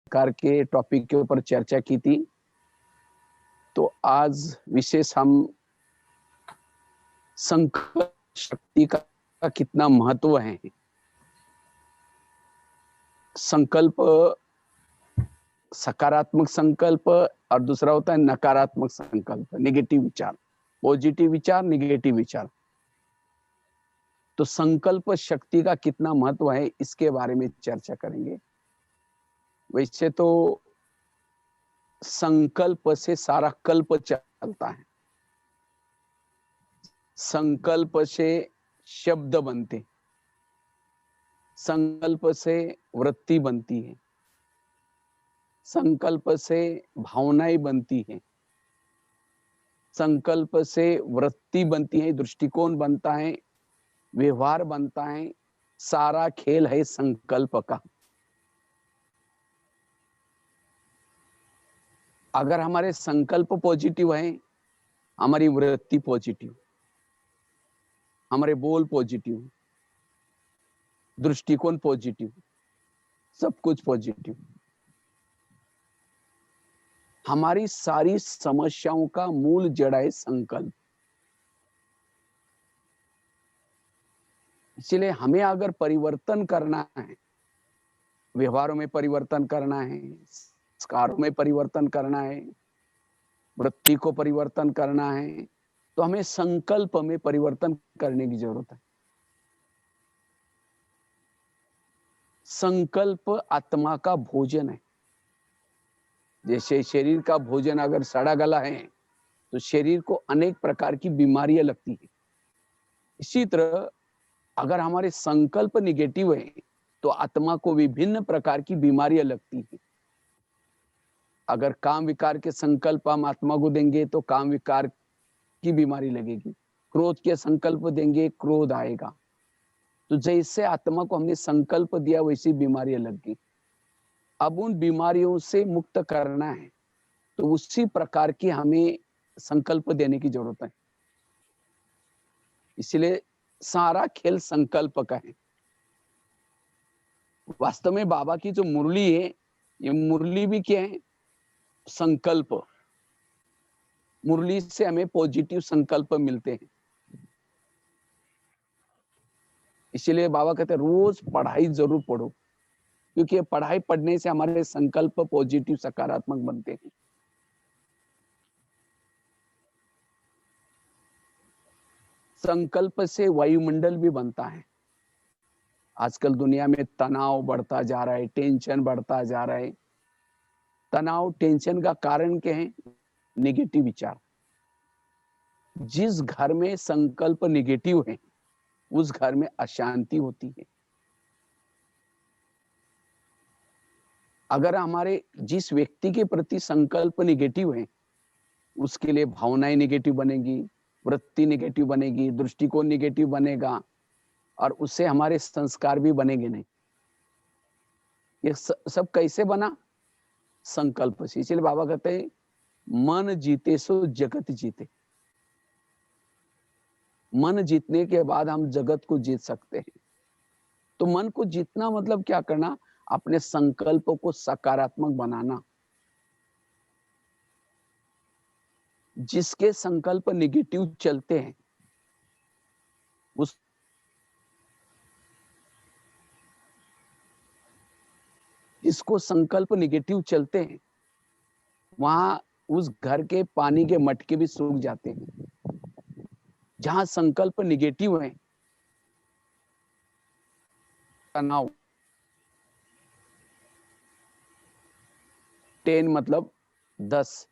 प्रकार के टॉपिक के ऊपर चर्चा की थी। तो आज विशेष हम संकल्प शक्ति का कितना महत्व है। संकल्प, सकारात्मक संकल्प और दूसरा होता है नकारात्मक संकल्प, नेगेटिव विचार, पॉजिटिव विचार, नेगेटिव विचार। तो संकल्प शक्ति का कितना महत्व है इसके बारे में चर्चा करेंगे। वैसे तो संकल्प से सारा कल्प चलता है। संकल्प से शब्द बनते, संकल्प से वृत्ति बनती है, संकल्प से भावनाएं बनती है, संकल्प से वृत्ति बनती है, दृष्टिकोण बनता है, व्यवहार बनता है। सारा खेल है संकल्प का। अगर हमारे संकल्प पॉजिटिव है, हमारी वृत्ति पॉजिटिव, हमारे बोल पॉजिटिव, दृष्टिकोण पॉजिटिव, सब कुछ पॉजिटिव। हमारी सारी समस्याओं का मूल जड़ है संकल्प। इसलिए हमें अगर परिवर्तन करना है, व्यवहारों में परिवर्तन करना है, संस्कारों में परिवर्तन करना है, वृत्ति को परिवर्तन करना है, तो हमें संकल्प में परिवर्तन करने की जरूरत है। संकल्प आत्मा का भोजन है। जैसे शरीर का भोजन अगर सड़ा गला है तो शरीर को अनेक प्रकार की बीमारियां लगती है। इसी तरह अगर हमारे संकल्प निगेटिव है तो आत्मा को विभिन्न प्रकार की बीमारियां लगती है। अगर काम विकार के संकल्प हम आत्मा को देंगे तो काम विकार की बीमारी लगेगी। क्रोध के संकल्प देंगे, क्रोध आएगा। तो जैसे आत्मा को हमने संकल्प दिया वैसी बीमारियां लग गई। अब उन बीमारियों से मुक्त करना है तो उसी प्रकार की हमें संकल्प देने की जरूरत है। इसलिए सारा खेल संकल्प का है। वास्तव में बाबा की जो मुरली है, ये मुरली भी क्या है? संकल्प। मुरली से हमें पॉजिटिव संकल्प मिलते हैं। इसलिए बाबा कहते हैं रोज पढ़ाई जरूर पढ़ो, क्योंकि पढ़ाई पढ़ने से हमारे संकल्प पॉजिटिव सकारात्मक बनते हैं। संकल्प से वायुमंडल भी बनता है। आजकल दुनिया में तनाव बढ़ता जा रहा है, टेंशन बढ़ता जा रहा है। तनाव टेंशन का कारण क्या है? नेगेटिव विचार। जिस घर में संकल्प नेगेटिव है उस घर में अशांति होती है। अगर हमारे जिस व्यक्ति के प्रति संकल्प नेगेटिव है उसके लिए भावनाएं नेगेटिव बनेगी, वृत्ति नेगेटिव बनेगी, दृष्टिकोण नेगेटिव बनेगा और उससे हमारे संस्कार भी बनेंगे नहीं। ये सब कैसे बना? संकल्प से। इसलिए बाबा कहते हैं मन जीते सो जगत जीते। मन जीतने के बाद हम जगत को जीत सकते हैं। तो मन को जीतना मतलब क्या करना? अपने संकल्प को सकारात्मक बनाना। जिसके संकल्प नेगेटिव चलते हैं उस जिसको संकल्प नेगेटिव चलते हैं वहां उस घर के पानी के मटके भी सूख जाते हैं। जहां संकल्प नेगेटिव है, तनाव, 10 मतलब 10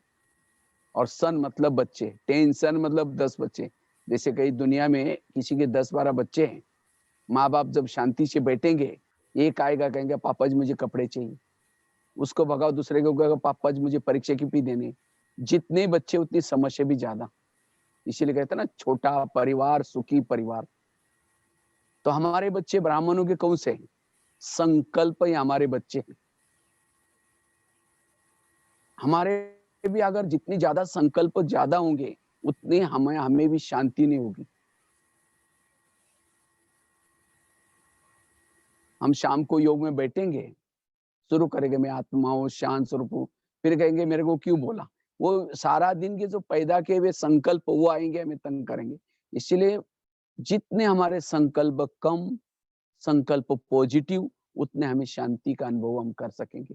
और सन मतलब बच्चे, टेंशन मतलब 10 बच्चे। जैसे कई दुनिया में किसी के 10-12 बच्चे हैं, माँ बाप जब शांति से बैठेंगे, एक आएगा कहेंगे पापा जी मुझे कपड़े चाहिए, उसको भगाओ, दूसरे को कहेगा पापा जी मुझे परीक्षा की फी देने। जितने बच्चे उतनी समस्या भी ज्यादा। इसीलिए कहते हैं ना छोटा परिवार सुखी परिवार। तो हमारे बच्चे ब्राह्मणों के कौन से हैं? संकल्प ही हमारे बच्चे हैं। हमारे भी अगर जितनी ज्यादा संकल्प ज्यादा होंगे उतनी हमें भी शांति नहीं होगी। हम शाम को योग में बैठेंगे, शुरू करेंगे मैं आत्मा हूँ, शांत स्वरूप हूँ, फिर कहेंगे मेरे को क्यों बोला। वो सारा दिन के जो पैदा किए हुए संकल्प वो आएंगे, हमें तंग करेंगे। इसलिए जितने हमारे संकल्प कम, संकल्प पॉजिटिव, उतने हमें शांति का अनुभव हम कर सकेंगे।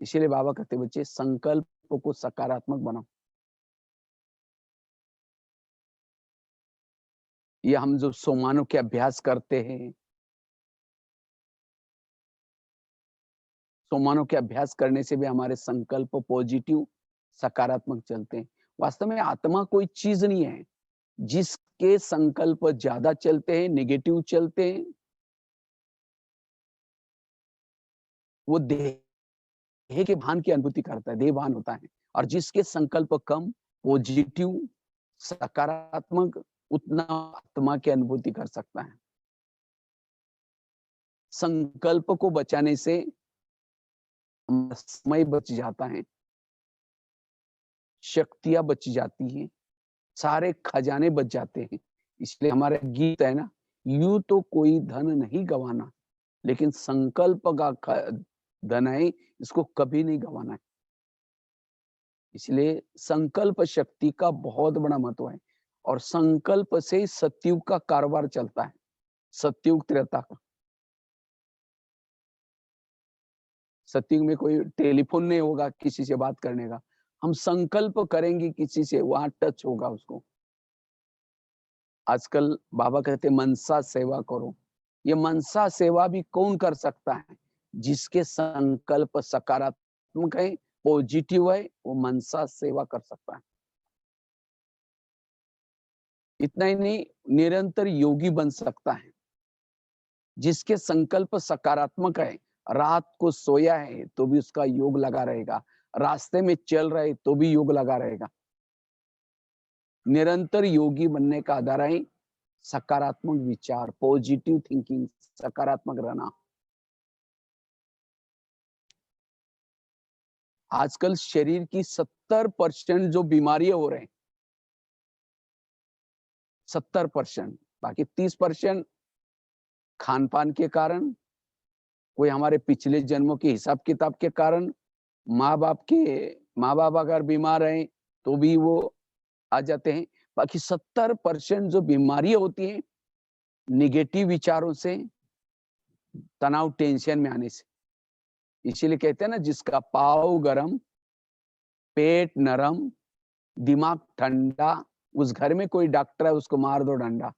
इसीलिए बाबा कहते बच्चे संकल्प को सकारात्मक बनाओ। ये हम जो सोमानों के अभ्यास करते हैं, सोमानों के अभ्यास करने से भी हमारे संकल्प पॉजिटिव, सकारात्मक चलते हैं। वास्तव में आत्मा कोई चीज नहीं है। जिसके संकल्प ज्यादा चलते हैं, नेगेटिव चलते हैं, वो देह के भान की अनुभूति करता है, देह भान होता है। और जिसके संकल्प कम, पॉजिटिव, सकारात्मक, उतना आत्मा की अनुभूति कर सकता है। संकल्प को बचाने से हमारा समय बच जाता है, शक्तियां बच जाती हैं, सारे खजाने बच जाते हैं। इसलिए हमारा गीत है ना, यूं तो कोई धन नहीं गंवाना, लेकिन संकल्प का धन है, इसको कभी नहीं गंवाना है। इसलिए संकल्प शक्ति का बहुत बड़ा महत्व है। और संकल्प से सतयुग का कारोबार चलता है, सतयुग त्रेता का। सतयुग में कोई टेलीफोन नहीं होगा किसी से बात करने का, हम संकल्प करेंगे किसी से, वहां टच होगा उसको। आजकल बाबा कहते मनसा सेवा करो। ये मनसा सेवा भी कौन कर सकता है? जिसके संकल्प सकारात्मक है, पॉजिटिव है, वो मनसा सेवा कर सकता है। इतना ही नहीं, निरंतर योगी बन सकता है। जिसके संकल्प सकारात्मक है, रात को सोया है तो भी उसका योग लगा रहेगा, रास्ते में चल रहे तो भी योग लगा रहेगा। निरंतर योगी बनने का आधार है सकारात्मक विचार, पॉजिटिव थिंकिंग, सकारात्मक रहना। आजकल शरीर की 70% जो बीमारियां हो रहे हैं, 70%, बाकी 30% खान पान के कारण, कोई हमारे पिछले जन्मों के हिसाब किताब के कारण, माँ बाप के माँ बाप अगर बीमार हैं तो भी वो आ जाते हैं। बाकी 70% जो बीमारियां होती हैं, निगेटिव विचारों से, तनाव, टेंशन में आने से। इसीलिए कहते हैं ना, जिसका पाँव गरम, पेट नरम, दिमाग ठंडा, उस घर में कोई डॉक्टर है उसको मार दो डंडा।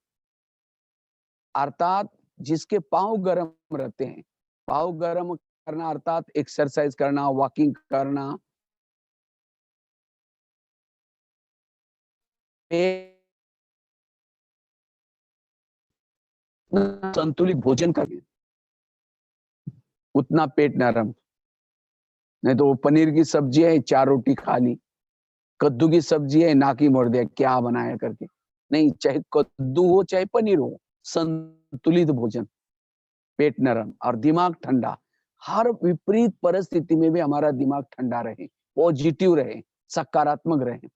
अर्थात जिसके पाँव गरम रहते हैं, पाँव गरम करना अर्थात एक्सरसाइज करना, वॉकिंग करना, संतुलित भोजन करना, उतना पेट नरम। नहीं तो पनीर की सब्जी है, 4 रोटी खा ली, कद्दू की सब्जी है, नाकी मोड़ दिया, क्या बनाया करके। नहीं, चाहे कद्दू हो चाहे पनीर हो, संतुलित भोजन, पेट नरम और दिमाग ठंडा। हर विपरीत परिस्थिति में भी हमारा दिमाग ठंडा रहे, पॉजिटिव रहे, सकारात्मक रहे।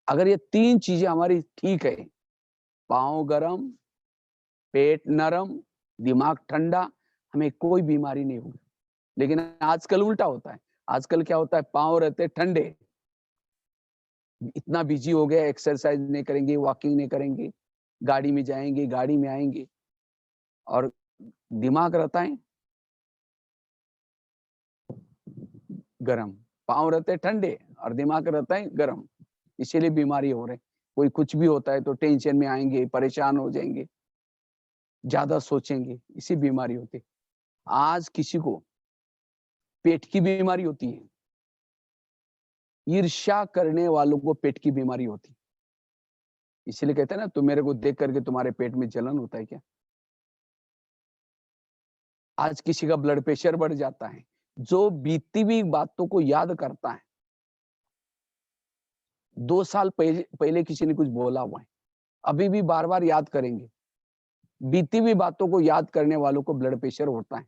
अगर ये 3 चीजें हमारी ठीक है, पाँव गरम, पेट नरम, दिमाग ठंडा, हमें कोई बीमारी नहीं होगी। लेकिन आजकल उल्टा होता है। आजकल क्या होता है, पाँव रहते ठंडे, इतना बिजी हो गया, एक्सरसाइज नहीं करेंगे, वॉकिंग नहीं करेंगे, गाड़ी में जाएंगे, गाड़ी में आएंगे, और दिमाग रहता है गरम। पाँव रहते ठंडे और दिमाग रहता है गरम। इसीलिए बीमारी हो रहे। कोई कुछ भी होता है तो टेंशन में आएंगे, परेशान हो जाएंगे, ज्यादा सोचेंगे, इसी बीमारी होती है। आज किसी को पेट की बीमारी होती है, ईर्ष्या करने वालों को पेट की बीमारी होती है। इसीलिए कहते हैं ना, तुम मेरे को देख करके तुम्हारे पेट में जलन होता है क्या? आज किसी का ब्लड प्रेशर बढ़ जाता है, जो बीती हुई बातों को याद करता है। 2 साल पहले किसी ने कुछ बोला हुआ है, अभी भी बार बार याद करेंगे। बीती हुई बातों को याद करने वालों को ब्लड प्रेशर होता है।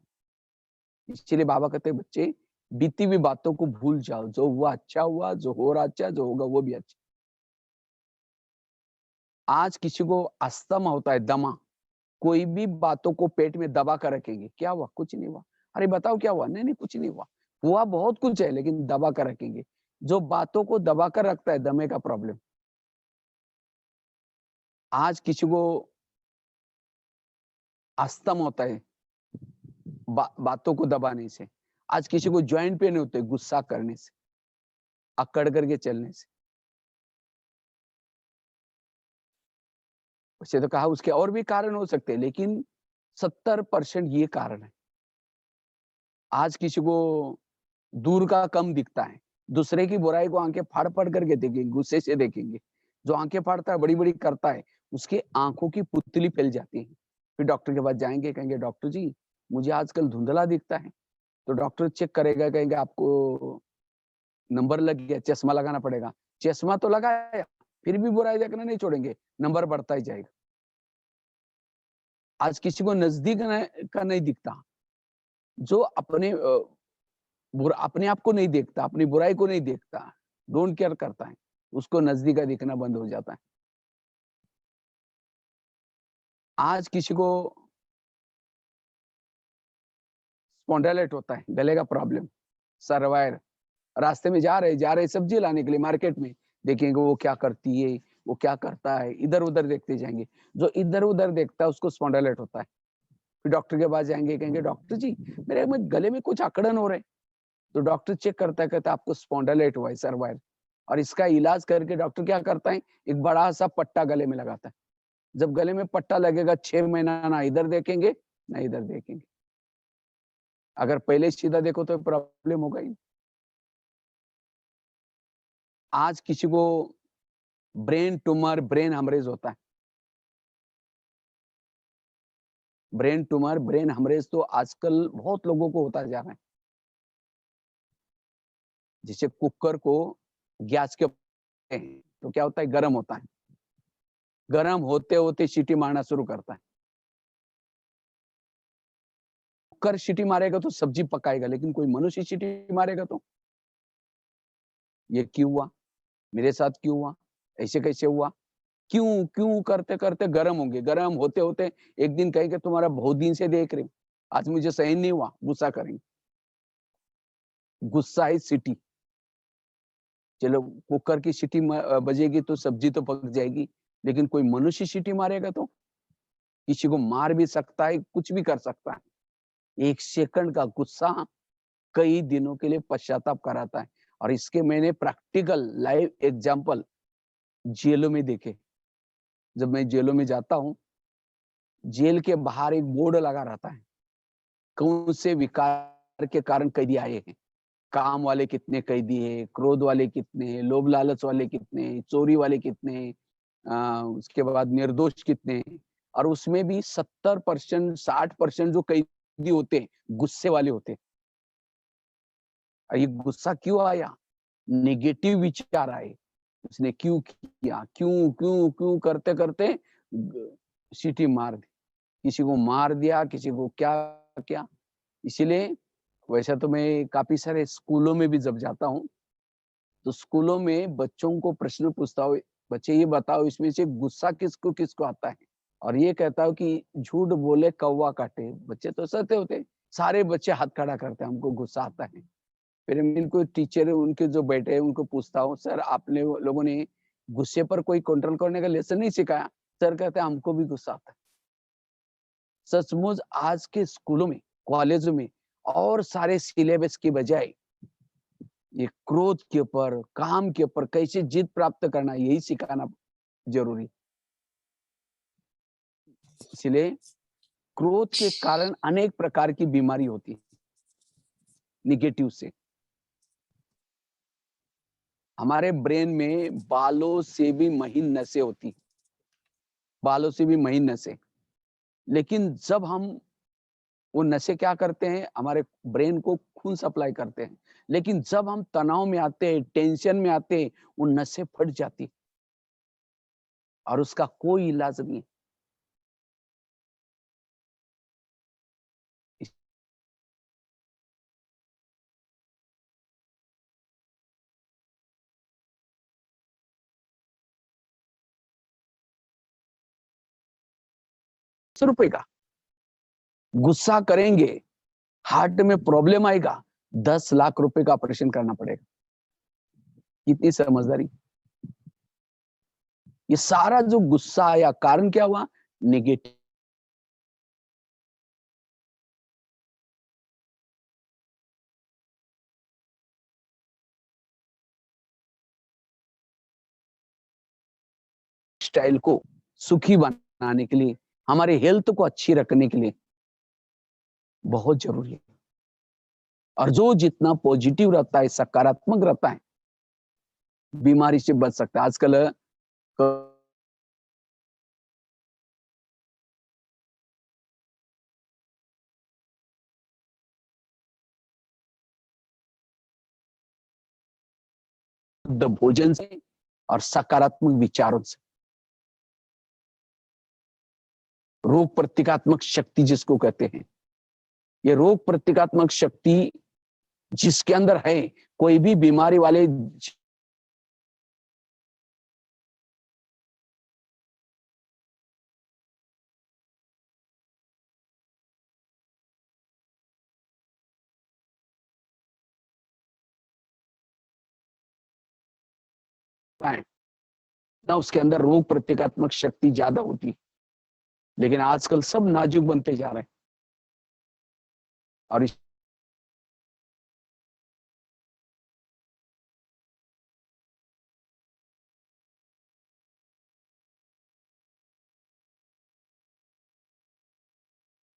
इसलिए बाबा कहते हैं बच्चे, बीती हुई बातों को भूल जाओ, जो हुआ अच्छा हुआ, जो हो रहा अच्छा, जो होगा वो भी अच्छा। आज किसी को अस्थमा होता है, दमा, कोई भी बातों को पेट में दबा कर रखेंगे, क्या हुआ? कुछ नहीं हुआ। अरे बताओ क्या हुआ? नहीं नहीं कुछ नहीं हुआ। हुआ बहुत कुछ है लेकिन दबा कर रखेंगे। जो बातों को दबा कर रखता है दमे का प्रॉब्लम। आज किसी को अस्थमा होता है बातों को दबाने से। आज किसी को जॉइंट पेन होते हैं गुस्सा करने से, अकड़ करके चलने से। वैसे तो कहा उसके और भी कारण हो सकते हैं लेकिन 70% ये कारण है। आज किसी को दूर का कम दिखता है, दूसरे की बुराई को आंखें फाड़ फाड़ करके देखेंगे, गुस्से से देखेंगे। जो आंखें फाड़ता है बड़ी बड़ी करता है, उसके आंखों की पुतली फैल जाती है। फिर डॉक्टर के पास जाएंगे, कहेंगे डॉक्टर जी मुझे आजकल धुंधला दिखता है। तो डॉक्टर चेक करेगा, कहेंगे आपको नंबर लग गया, चश्मा लगाना पड़ेगा। चश्मा तो लगाया, फिर भी बुराई देखना नहीं छोड़ेंगे, नंबर बढ़ता ही जाएगा। आज किसी को नजदीक का नहीं दिखता। जो अपने आप को नहीं देखता, अपनी बुराई को नहीं देखता, डोंट केयर करता है, उसको नजदीक का दिखना बंद हो जाता है। आज किसी को स्पॉन्डिलाइट होता है, गले का प्रॉब्लम, सर्वायर। रास्ते में जा रहे सब्जी लाने के लिए मार्केट में, देखेंगे वो क्या करती है, वो क्या करता है, इधर उधर देखते जाएंगे। जो इधर उधर देखता है उसको स्पॉन्डिलाइट होता है। फिर डॉक्टर के पास जाएंगे, कहेंगे डॉक्टर जी मेरे में गले में कुछ अकड़न हो रहे। तो डॉक्टर चेक करता है, कहता है आपको स्पॉन्डिलाइट हुआ है, सर्वायर। और इसका इलाज करके डॉक्टर क्या करता है, एक बड़ा सा पट्टा गले में लगाता है। जब गले में पट्टा लगेगा 6 महीना ना इधर देखेंगे ना इधर देखेंगे। अगर पहले सीधा देखो तो प्रॉब्लम होगा ही। आज किसी को ब्रेन ट्यूमर, ब्रेन हेमरेज होता है। ब्रेन ट्यूमर, ब्रेन हेमरेज तो आजकल बहुत लोगों को होता जा रहा है। जैसे कुकर को गैस के तो क्या होता है, गर्म होता है। गर्म होते होते सीटी मारना शुरू करता है। कुकर सीटी मारेगा तो सब्जी पकाएगा, लेकिन कोई मनुष्य सीटी मारेगा तो ये क्यों हुआ, मेरे साथ क्यों हुआ, ऐसे कैसे हुआ, क्यों क्यों करते करते गर्म होंगे। गर्म होते होते एक दिन कहेंगे तुम्हारा बहुत दिन से देख रहे, आज मुझे सहन नहीं हुआ, गुस्सा करेंगे। गुस्सा है सीटी। चलो कुकर की सीटी बजेगी तो सब्जी तो पक जाएगी, लेकिन कोई मनुष्य सीटी मारेगा तो किसी को मार भी सकता है, कुछ भी कर सकता है। 1 सेकंड का गुस्सा कई दिनों के लिए पश्चाताप कराता है। और इसके मैंने प्रैक्टिकल लाइव एग्जांपल जेलों में देखे। जब मैं जेलों में जाता हूँ, जेल के बाहर एक बोर्ड लगा रहता है, कौन से विकार के कारण कैदी आए हैं। काम वाले कितने कैदी है, क्रोध वाले कितने हैं, लोभ लालच वाले कितने हैं, चोरी वाले कितने हैं, उसके बाद निर्दोष कितने हैं। और उसमें भी 70%, 60% जो कैदी होते हैं गुस्से वाले होते हैं। और ये गुस्सा क्यों आया, नेगेटिव विचार आए, उसने क्यों किया, क्यों क्यों क्यों करते करते सीटी मार दी, किसी को मार दिया, किसी को क्या क्या। इसीलिए वैसे तो मैं काफी सारे स्कूलों में भी जब जाता हूँ, तो स्कूलों में बच्चों को प्रश्न पूछता हूँ, बच्चे ये बताओ इसमें से गुस्सा किसको किसको आता है। और ये कहता हूँ कि झूठ बोले कौवा काटे। बच्चे तो सत्य होते, सारे बच्चे हाथ खड़ा करते हैं, हमको गुस्सा आता है। फिर मैं इनको टीचर उनके जो बैठे हैं उनको पूछता हूँ, सर आपने लोगों ने गुस्से पर कोई कंट्रोल करने का लेसन नहीं सिखाया। सर कहते हैं हमको भी गुस्सा आता है। सचमुच आज के स्कूलों में, कॉलेजों में और सारे सिलेबस की बजाय ये क्रोध के ऊपर, काम के ऊपर कैसे जीत प्राप्त करना, यही सिखाना जरूरी। इसलिए क्रोध के कारण अनेक प्रकार की बीमारी होती है निगेटिव से। हमारे ब्रेन में बालों से भी महीन नसें होती, बालों से भी महीन नसें। लेकिन जब हम वो नसें क्या करते हैं, हमारे ब्रेन को खून सप्लाई करते हैं। लेकिन जब हम तनाव में आते हैं, टेंशन में आते हैं, वो नसें फट जाती और उसका कोई इलाज नहीं है। ₹100 का गुस्सा करेंगे हार्ट में प्रॉब्लम आएगा, 10 लाख रुपए का ऑपरेशन करना पड़ेगा। कितनी समझदारी। ये सारा जो गुस्सा आया, कारण क्या हुआ? नेगेटिव स्टाइल को सुखी बनाने के लिए, हमारे हेल्थ को अच्छी रखने के लिए बहुत जरूरी है। और जो जितना पॉजिटिव रहता है, सकारात्मक रहता है, बीमारी से बच सकता है। आजकल भोजन से और सकारात्मक विचारों से, रोग प्रतिकात्मक शक्ति जिसको कहते हैं, ये रोग प्रतिकात्मक शक्ति जिसके अंदर है, कोई भी बीमारी वाले ना, उसके अंदर रोग प्रतिकात्मक शक्ति ज्यादा होती है। लेकिन आजकल सब नाजुक बनते जा रहे हैं। और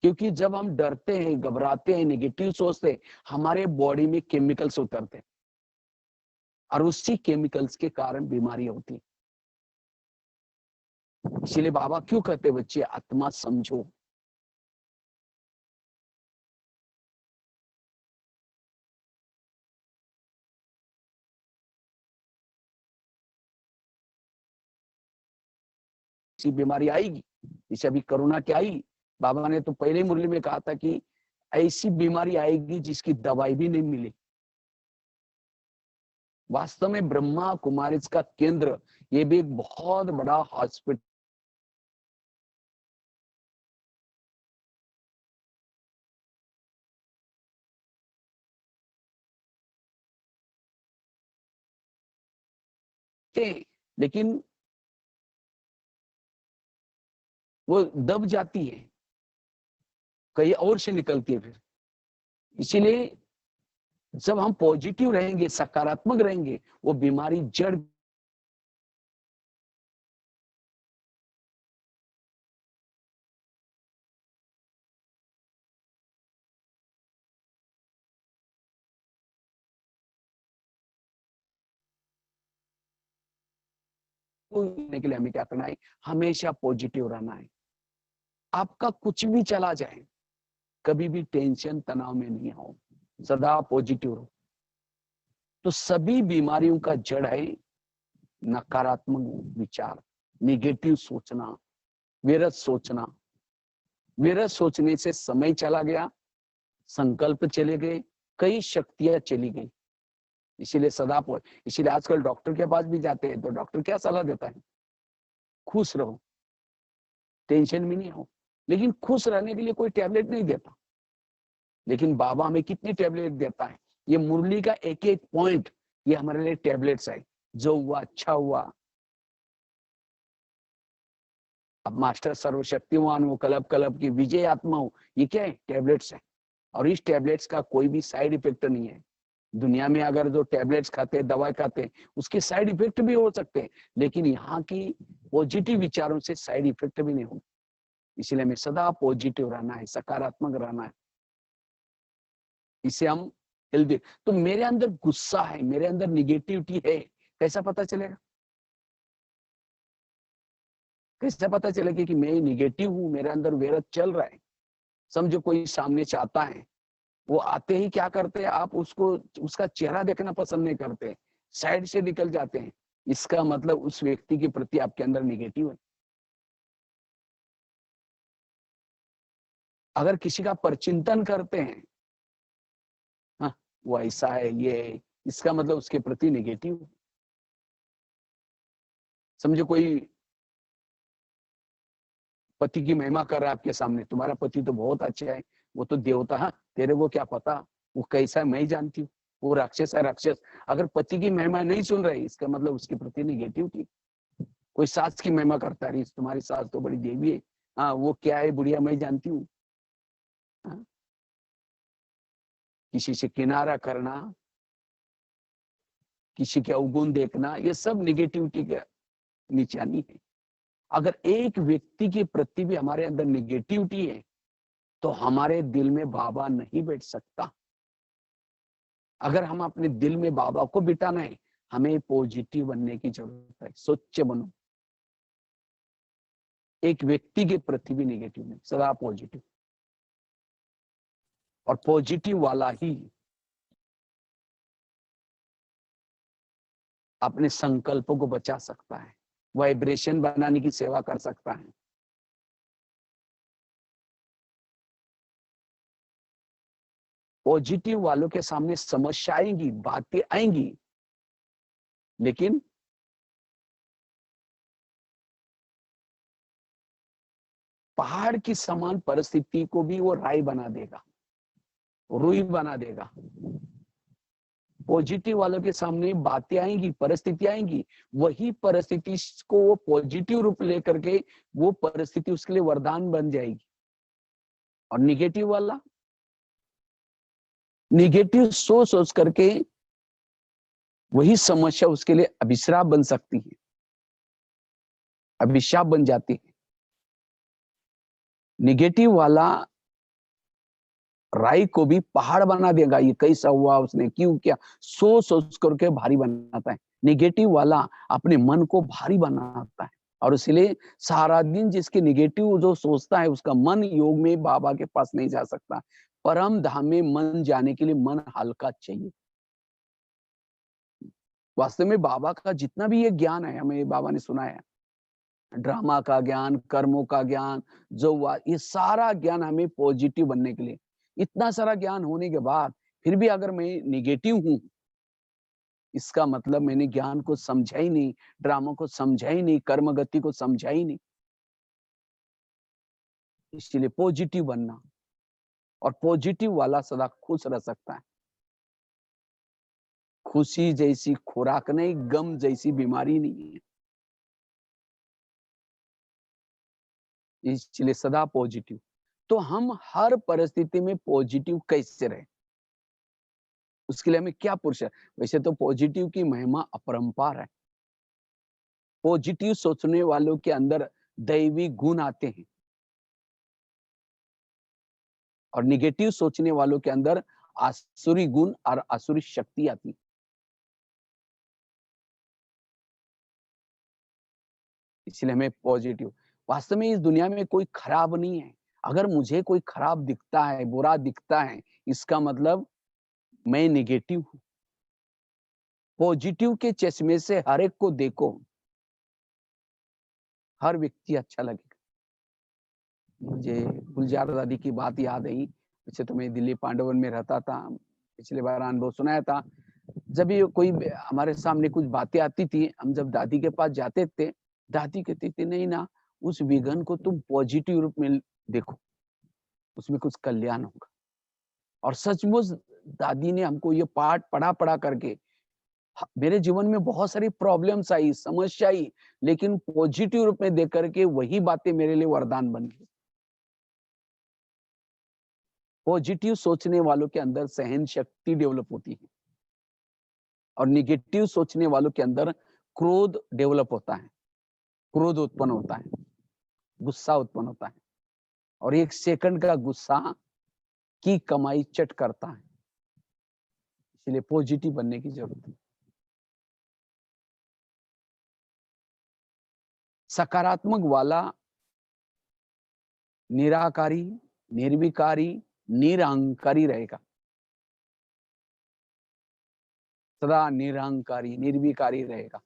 क्योंकि जब हम डरते हैं, घबराते हैं, नेगेटिव सोचते हैं, हमारे बॉडी में केमिकल्स उतरते हैं और उसी केमिकल्स के कारण बीमारी होती है। इसलिए बाबा क्यों कहते बच्चे आत्मा समझो। ऐसी बीमारी आएगी, जैसे अभी कोरोना क्या आई, बाबा ने तो पहले मुरली में कहा था कि ऐसी बीमारी आएगी जिसकी दवाई भी नहीं मिली। वास्तव में ब्रह्मा कुमारी का केंद्र, ये भी एक बहुत बड़ा हॉस्पिटल है, लेकिन वो दब जाती है, कहीं और से निकलती है फिर। इसीलिए जब हम पॉजिटिव रहेंगे, सकारात्मक रहेंगे, वो बीमारी जड़ होने के लिए हमें क्या करना है? हमेशा पॉजिटिव रहना है। आपका कुछ भी चला जाए, कभी भी टेंशन तनाव में नहीं आओ, सदा पॉजिटिव रहो। तो सभी बीमारियों का जड़ है नकारात्मक विचार, निगेटिव सोचना, विरत सोचना। विरत सोचने से समय चला गया, संकल्प चले गए, कई शक्तियां चली गई। इसीलिए सदा इसीलिए आजकल डॉक्टर के पास भी जाते हैं तो डॉक्टर क्या सलाह देता है? खुश रहो, टेंशन में नहीं हो। लेकिन खुश रहने के लिए कोई टैबलेट नहीं देता। लेकिन बाबा हमें कितनी टैबलेट देता है। ये मुरली का एक एक पॉइंट, ये हमारे लिए टैबलेट्स है। जो हुआ अच्छा हुआ। अब मास्टर सर्वशक्तिमान हो, कलब कलब की विजय आत्मा हो, ये क्या है? टैबलेट्स है। और इस टैबलेट्स का कोई भी साइड इफेक्ट नहीं है। दुनिया में अगर जो टैबलेट्स खाते हैं, दवाई खाते हैं, उसके साइड इफेक्ट भी हो सकते हैं, लेकिन यहाँ की पॉजिटिव विचारों से साइड इफेक्ट भी नहीं होगा। इसलिए हमें सदा पॉजिटिव रहना है, सकारात्मक रहना है। इसे हम हेल्दी। तो मेरे अंदर गुस्सा है, मेरे अंदर निगेटिविटी है, कैसा पता चलेगा? कैसे पता चलेगा कि मैं निगेटिव हूं, मेरे अंदर वैरत चल रहा है? समझो कोई सामने से आता है, वो आते ही क्या करते हैं, आप उसको उसका चेहरा देखना पसंद नहीं करते, साइड से निकल जाते हैं। इसका मतलब उस व्यक्ति के प्रति आपके अंदर निगेटिव है। अगर किसी का परचिंतन करते हैं, हाँ वो ऐसा है, ये है, इसका मतलब उसके प्रति निगेटिव है। समझो कोई पति की महिमा कर रहा है आपके सामने, तुम्हारा पति तो बहुत अच्छा है, वो तो देवता है, तेरे को क्या पता वो कैसा है, मैं ही जानती हूँ। वो राक्षस है राक्षस। अगर पति की महिमा नहीं सुन रही, इसका मतलब उसके प्रति निगेटिव थी। कोई सास की महिमा करता रही, तुम्हारी सास तो बड़ी देवी है, हाँ वो क्या है बुढ़िया मैं जानती हूँ। हाँ? किसी से किनारा करना, किसी के अवगुण देखना, ये सब निगेटिविटी के निशानी है। अगर एक व्यक्ति के प्रति भी हमारे अंदर निगेटिविटी है तो हमारे दिल में बाबा नहीं बैठ सकता। अगर हम अपने दिल में बाबा को बिठाना है, हमें पॉजिटिव बनने की जरूरत है। स्वच्छ बनो, एक व्यक्ति के प्रति भी निगेटिव नहीं, सदा पॉजिटिव। और पॉजिटिव वाला ही अपने संकल्पों को बचा सकता है, वाइब्रेशन बनाने की सेवा कर सकता है। पॉजिटिव वालों के सामने समस्या आएंगी, बातें आएंगी, लेकिन पहाड़ की समान परिस्थिति को भी वो राई बना देगा, रुई बना देगा। पॉजिटिव वालों के सामने बातें आएंगी, परिस्थिति आएंगी, वही परिस्थिति को वो पॉजिटिव रूप लेकर के वो परिस्थिति उसके लिए वरदान बन जाएगी। और निगेटिव वाला निगेटिव सोच सोच करके वही समस्या उसके लिए अभिश्राप बन सकती है, अभिशाप बन जाती है। निगेटिव वाला राई को भी पहाड़ बना देगा, ये कैसा हुआ, उसने क्यों किया, सोच सोच करके भारी बनाता है। निगेटिव वाला अपने मन को भारी बनाता है, और इसलिए सारा दिन जिसके निगेटिव जो सोचता है उसका मन योग में बाबा के पास नहीं जा सकता। परम धाम में मन जाने के लिए मन हल्का चाहिए। वास्तव में बाबा का जितना भी ये ज्ञान है, हमें बाबा ने सुनाया, ड्रामा का ज्ञान, कर्मों का ज्ञान, जो ये सारा ज्ञान हमें पॉजिटिव बनने के लिए। इतना सारा ज्ञान होने के बाद फिर भी अगर मैं निगेटिव हूं, इसका मतलब मैंने ज्ञान को समझा ही नहीं, ड्रामा को समझा ही नहीं, कर्म गति को समझा ही नहीं। इसलिए पॉजिटिव बनना, और पॉजिटिव वाला सदा खुश रह सकता है। खुशी जैसी खुराक नहीं, गम जैसी बीमारी नहीं है। इसलिए सदा पॉजिटिव। तो हम हर परिस्थिति में पॉजिटिव कैसे रहे, उसके लिए हमें क्या पुरुष है। वैसे तो पॉजिटिव की महिमा अपरंपार है। पॉजिटिव सोचने वालों के अंदर दैवी गुण आते हैं, और निगेटिव सोचने वालों के अंदर आसुरी गुण और आसुरी शक्ति आती है। इसलिए हमें पॉजिटिव, वास्तव में इस दुनिया में कोई खराब नहीं है। अगर मुझे कोई खराब दिखता है, बुरा दिखता है, इसका मतलब मैं निगेटिव हूं। पॉजिटिव के चश्मे से हर एक को देखो, हर व्यक्ति अच्छा लगेगा। मुझे गुलजार दादी की बात याद आई। वैसे तो मैं दिल्ली पांडवन में रहता था, पिछले बार अनुभव सुनाया था। जब ये कोई हमारे सामने कुछ बातें आती थी, हम जब दादी के पास जाते थे, दादी कहती थी नहीं ना, उस विघन को तुम पॉजिटिव रूप में देखो, उसमें कुछ कल्याण होगा। और सचमुच दादी ने हमको ये पाठ पढ़ा पढ़ा करके मेरे जीवन में बहुत सारी प्रॉब्लम्स आई, समस्या आई, लेकिन पॉजिटिव रूप में देख करके वही बातें मेरे लिए वरदान बन गई। पॉजिटिव सोचने वालों के अंदर सहन शक्ति डेवलप होती है, और निगेटिव सोचने वालों के अंदर क्रोध डेवलप होता है, क्रोध उत्पन्न होता है, गुस्सा उत्पन्न होता है, और एक सेकंड का गुस्सा की कमाई चट करता है। इसलिए पॉजिटिव बनने की जरूरत है। सकारात्मक वाला निराकारी, निर्विकारी, निरहंकारी रहेगा। सदा निरहंकारी, निर्विकारी रहेगा।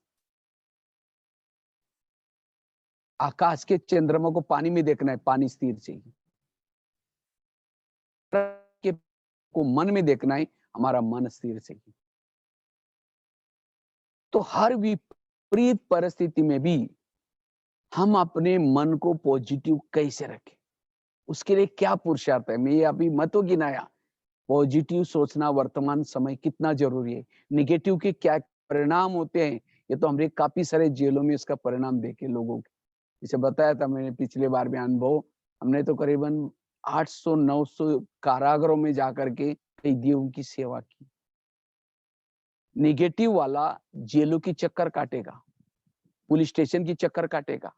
आकाश के चंद्रमा को पानी में देखना है, पानी स्थिर चाहिए। के को मन में देखना है, हमारा मन स्थिर चाहिए। तो हर विपरीत परिस्थिति में भी हम अपने मन को पॉजिटिव कैसे रखें, उसके लिए क्या पुरुषार्थ है। मैं ये अभी मतों गिनाया, पॉजिटिव सोचना वर्तमान समय कितना जरूरी है, निगेटिव के क्या परिणाम होते हैं, ये तो हमने काफी सारे जेलों में इसका परिणाम देखे लोगों के। जैसे बताया था मैंने पिछले बार भी अनुभव, हमने तो करीबन 800-900 कारागारों में जाकर के कैदियों की सेवा की। निगेटिव वाला जेलों की चक्कर काटेगा, पुलिस स्टेशन की चक्कर काटेगा,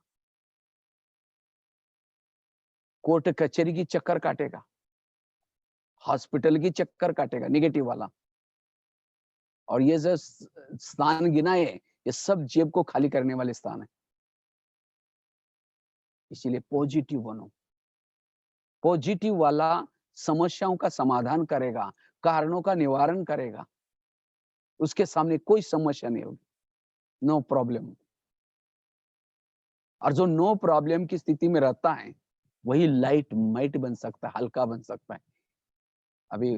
कोर्ट कचहरी की चक्कर काटेगा, हॉस्पिटल की चक्कर काटेगा निगेटिव वाला। और ये जो स्थान गिनाए, ये सब जेब को खाली करने वाले स्थान है। इसीलिए पॉजिटिव बनो। पॉजिटिव वाला समस्याओं का समाधान करेगा, कारणों का निवारण करेगा। उसके सामने कोई समस्या नहीं होगी, नो प्रॉब्लम। और जो नो प्रॉब्लम की स्थिति में रहता है, वही लाइट माइट बन सकता है, हल्का बन सकता है। अभी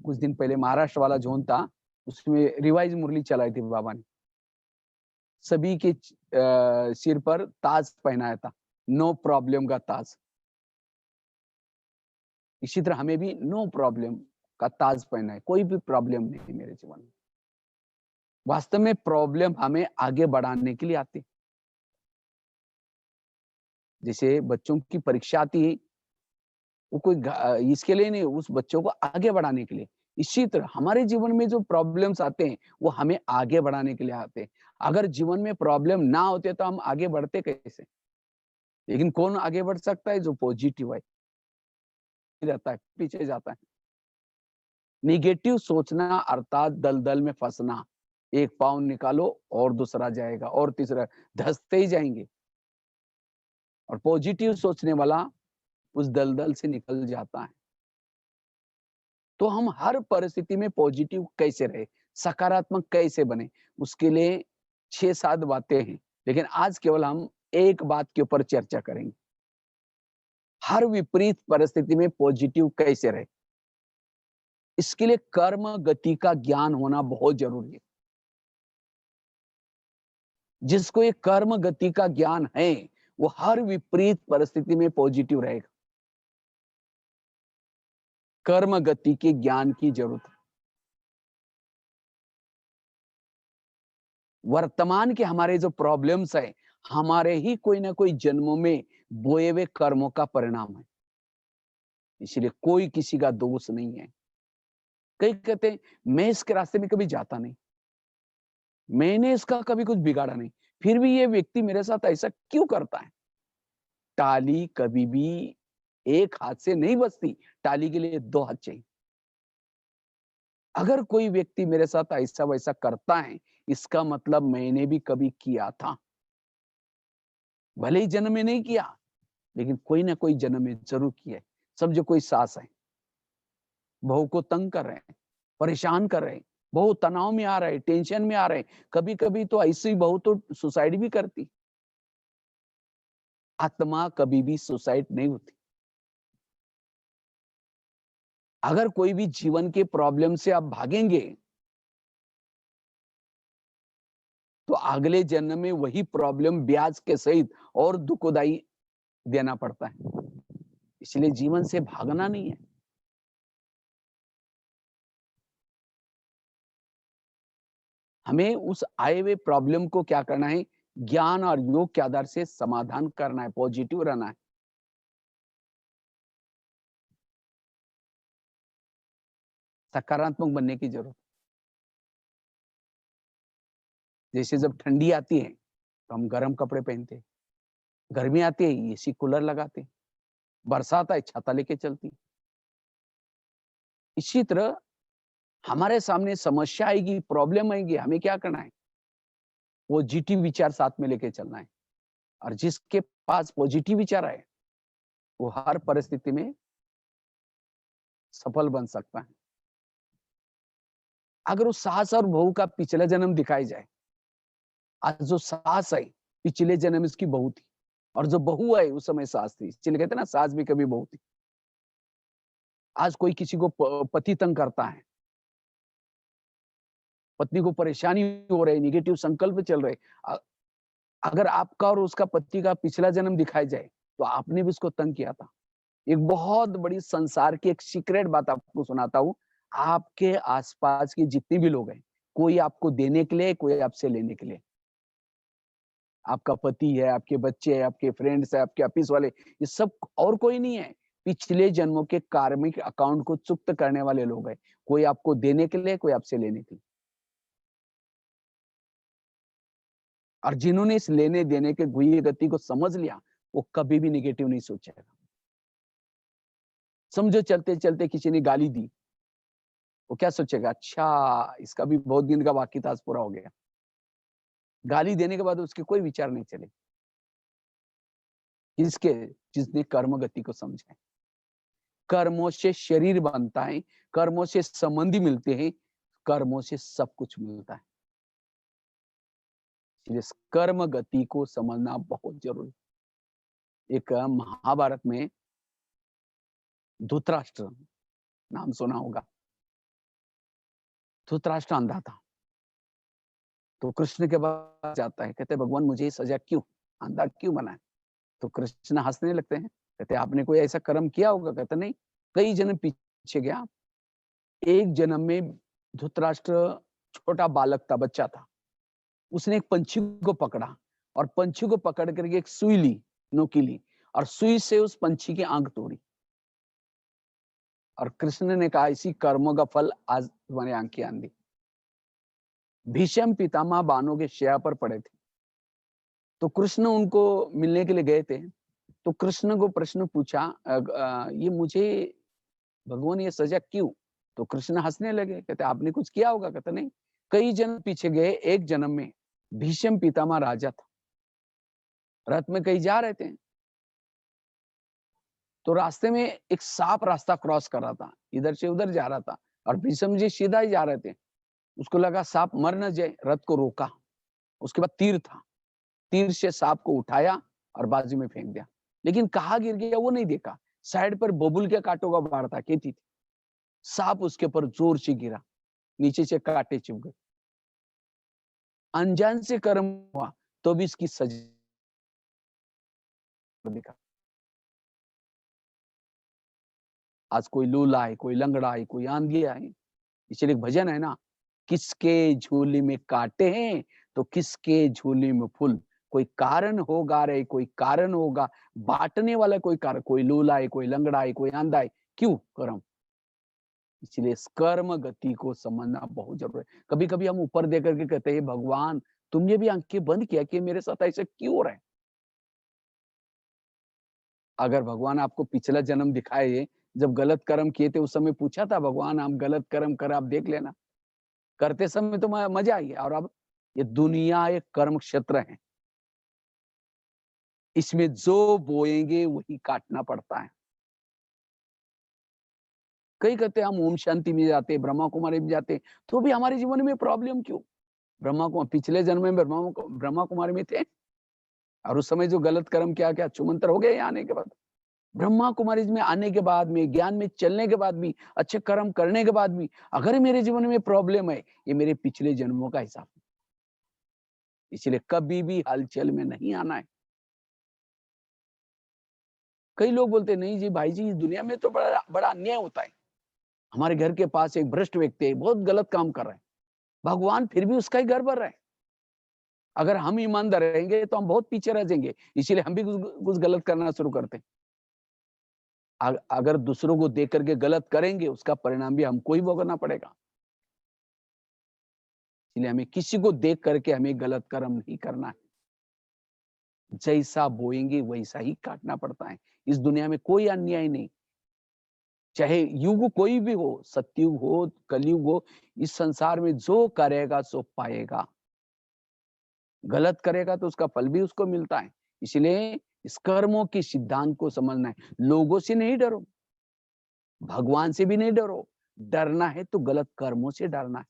कुछ दिन पहले महाराष्ट्र वाला जोन था, उसमें रिवाइज मुरली चलाई थी बाबा ने। सभी के सिर पर ताज पहनाया था, नो प्रॉब्लम का ताज। इसी तरह हमें भी नो प्रॉब्लम का ताज पहना है, कोई भी प्रॉब्लम नहीं मेरे जीवन में। वास्तव में प्रॉब्लम हमें आगे बढ़ाने के लिए आती है। जैसे बच्चों की परीक्षा आती है, वो कोई इसके लिए नहीं, उस बच्चों को आगे बढ़ाने के लिए। इसी तरह हमारे जीवन में जो प्रॉब्लम्स आते हैं, वो हमें आगे बढ़ाने के लिए आते हैं। अगर जीवन में प्रॉब्लम ना होते तो हम आगे बढ़ते कैसे? लेकिन कौन आगे बढ़ सकता है? जो पॉजिटिव है, रहता है, पीछे जाता है। निगेटिव सोचना अर्थात दलदल में फंसना। एक पाँव निकालो और दूसरा जाएगा और तीसरा, धंसते ही जाएंगे। और पॉजिटिव सोचने वाला उस दलदल से निकल जाता है। तो हम हर परिस्थिति में पॉजिटिव कैसे रहे, सकारात्मक कैसे बने, उसके लिए 6-7 बातें हैं। लेकिन आज केवल हम एक बात के ऊपर चर्चा करेंगे। हर विपरीत परिस्थिति में पॉजिटिव कैसे रहे, इसके लिए कर्म गति का ज्ञान होना बहुत जरूरी है। जिसको ये कर्म गति का ज्ञान है, वो हर विपरीत परिस्थिति में पॉजिटिव रहेगा। कर्म गति के ज्ञान की जरूरत है। वर्तमान के हमारे जो प्रॉब्लम्स है, हमारे ही कोई ना कोई जन्मों में बोए हुए कर्मों का परिणाम है। इसलिए कोई किसी का दोष नहीं है। कई कहते हैं मैं इसके रास्ते में कभी जाता नहीं, मैंने इसका कभी कुछ बिगाड़ा नहीं, फिर भी ये व्यक्ति मेरे साथ ऐसा क्यों करता है? टाली कभी भी एक हाथ से नहीं बजती, टाली के लिए 2 हाथ चाहिए। अगर कोई व्यक्ति मेरे साथ ऐसा वैसा करता है, इसका मतलब मैंने भी कभी किया था। भले ही जन्म में नहीं किया, लेकिन कोई ना कोई जन्म में जरूर किया है। सब जो कोई सास है, बहू को तंग कर रहे हैं, परेशान कर रहे हैं, बहू तनाव में आ रहे हैं, टेंशन में आ रहे हैं। कभी कभी तो ऐसी बहू तो सुसाइड भी करती। आत्मा कभी भी सुसाइड नहीं होती। अगर कोई भी जीवन के प्रॉब्लम से आप भागेंगे, तो अगले जन्म में वही प्रॉब्लम ब्याज के सहित और दुखदाई देना पड़ता है। इसलिए जीवन से भागना नहीं है। हमें उस आए हुए प्रॉब्लम को क्या करना है? ज्ञान और योग के आधार से समाधान करना है, पॉजिटिव रहना है। सकारात्मक बनने की जरूरत। जैसे जब ठंडी आती है तो हम गर्म कपड़े पहनते हैं, गर्मी आती है एसी कूलर लगाते हैं, बरसात आए छाता लेके चलती। इसी तरह हमारे सामने समस्या आएगी, प्रॉब्लम आएगी, हमें क्या करना है? पॉजिटिव विचार साथ में लेके चलना है। और जिसके पास पॉजिटिव विचार है, वो हर परिस्थिति में सफल बन सकता है। अगर उस सास और बहू का पिछला जन्म दिखाई जाए, आज जो सास है पिछले जन्म इसकी बहू थी, और जो बहू है उस समय सास थी। इसलिए कहते हैं ना, सास भी कभी बहू थी। आज कोई किसी को पति तंग करता है, पत्नी को परेशानी हो रही, निगेटिव संकल्प चल रहे, अगर आपका और उसका पति का पिछला जन्म दिखाई जाए, तो आपने भी उसको तंग किया था। एक बहुत बड़ी संसार की एक सीक्रेट बात आपको सुनाता हूँ। आपके आसपास के जितने भी लोग हैं, कोई आपको देने के लिए, कोई आपसे लेने के लिए। आपका पति है, आपके बच्चे हैं, आपके फ्रेंड्स है, आपके ऑफिस वाले, ये सब और कोई नहीं है। पिछले जन्मों के कार्मिक अकाउंट को चुक्त करने वाले लोग हैं। कोई आपको देने के लिए, कोई आपसे लेने के लिए। और जिन्होंने इस लेने देने के गुह्य गति को समझ लिया, वो कभी भी निगेटिव नहीं सोचेगा। समझो चलते चलते किसी ने गाली दी, वो क्या सोचेगा, अच्छा इसका भी बहुत दिन का बाकी था, आज पूरा हो गया। गाली देने के बाद उसके कोई विचार नहीं चले। किसके? जिसने कर्म गति को समझा है। कर्मों से शरीर बनता है, कर्मों से संबंधी मिलते हैं, कर्मों से सब कुछ मिलता है। इसलिए कर्म गति को समझना बहुत जरूरी। एक महाभारत में धृतराष्ट्र, नाम सुना होगा। धृतराष्ट्र अंधा था, तो कृष्ण के पास जाता है, कहते भगवान मुझे ये सजा क्यों, अंधा क्यों बनाए? तो कृष्ण हंसने लगते हैं, कहते आपने कोई ऐसा कर्म किया होगा? कहते नहीं। कई जन्म पीछे गया, एक जन्म में धृतराष्ट्र छोटा बालक था, बच्चा था। उसने एक पंछी को पकड़ा और पंछी को पकड़ करके एक सुई ली, नोकीली, और सुई से उस पंछी की आंख तोड़ी। और कृष्ण ने कहा इसी कर्मों का फल आज तुम्हारी आंखें आंधी। भीष्म पितामह बाणों के शैया पर पड़े थे, तो कृष्ण उनको मिलने के लिए गए थे। तो कृष्ण को प्रश्न पूछा, ये मुझे भगवान ये सजा क्यों? तो कृष्ण हंसने लगे, कहते आपने कुछ किया होगा? कहते नहीं। कई जन्म पीछे गए, एक जन्म में भीष्म पितामह राजा था, रथ में कहीं जा रहे थे, तो रास्ते में एक सांप रास्ता क्रॉस कर रहा था, इधर से उधर जा रहा था, और भीष्म जी सीधा ही जा रहे थे। उसको लगा सांप मर न जाए, रथ को रोका। उसके बाद तीर था, तीर से सांप को उठाया और बाजू में फेंक दिया। लेकिन कहाँ गिर गया वो नहीं देखा। साइड पर बबुल के कांटों का बाढ़ था, खेती थी। सांप उसके ऊपर जोर से गिरा, नीचे से कांटे चुभ गए। अनजान से कर्म हुआ तो भी इसकी सजा दिखा। आज कोई लूला है, कोई लंगड़ा है, कोई आंधिया है। इसलिए एक भजन है ना, किसके झोली में कांटे हैं तो किसके झोली में फूल। कोई कारण होगा रे, कोई कारण होगा, बांटने वाला कोई कारण। कोई लूला है, कोई लंगड़ा है, कोई आंधा है, क्यों? कर्म। इसलिए इस कर्म गति को समझना बहुत जरूरी है। कभी कभी हम ऊपर देकर के कहते हैं भगवान तुमने भी आंखें बंद किया कि मेरे साथ ऐसे क्यों हो रहा है? अगर भगवान आपको पिछला जन्म दिखाए, जब गलत कर्म किए थे, उस समय पूछा था भगवान हम गलत कर्म कर, आप देख लेना। करते समय तो मजा आई, और अब ये दुनिया एक कर्म क्षेत्र है, इसमें जो बोएंगे वही काटना पड़ता है। कई कहते हैं हम ओम शांति में जाते, ब्रह्मा कुमारी में जाते, तो भी हमारे जीवन में प्रॉब्लम क्यों? ब्रह्मा कुमार पिछले जन्म में ब्रह्मा कुमारी में थे, और उस समय जो गलत कर्म किया, क्या छुमंतर हो गए यहाँ आने के बाद? ब्रह्मा कुमारी में आने के बाद में, ज्ञान में चलने के बाद भी, अच्छे कर्म करने के बाद भी, अगर मेरे जीवन में प्रॉब्लम है, ये मेरे पिछले जन्मों का हिसाब। इसलिए कभी भी हलचल में नहीं आना है। कई लोग बोलते नहीं जी भाई जी, इस दुनिया में तो बड़ा बड़ा अन्याय होता है। हमारे घर के पास एक भ्रष्ट व्यक्ति है, बहुत गलत काम कर रहा है, भगवान फिर भी उसका ही घर भर रहा है। अगर हम ईमानदार रहेंगे तो हम बहुत पीछे रह जाएंगे, इसीलिए हम भी कुछ गलत करना शुरू करते हैं। अगर दूसरों को देख करके गलत करेंगे, उसका परिणाम भी हमको ही भोगना पड़ेगा। इसलिए हमें किसी को देख करके हमें गलत कर्म नहीं करना है। जैसा बोएंगे वैसा ही काटना पड़ता है। इस दुनिया में कोई अन्याय नहीं, चाहे युग कोई भी हो, सतयुग हो, कलयुग हो, इस संसार में जो करेगा सो पाएगा। गलत करेगा तो उसका फल भी उसको मिलता है। इसलिए इस कर्मों के सिद्धांत को समझना है। लोगों से नहीं डरो, भगवान से भी नहीं डरो। डरना है तो गलत कर्मों से डरना है।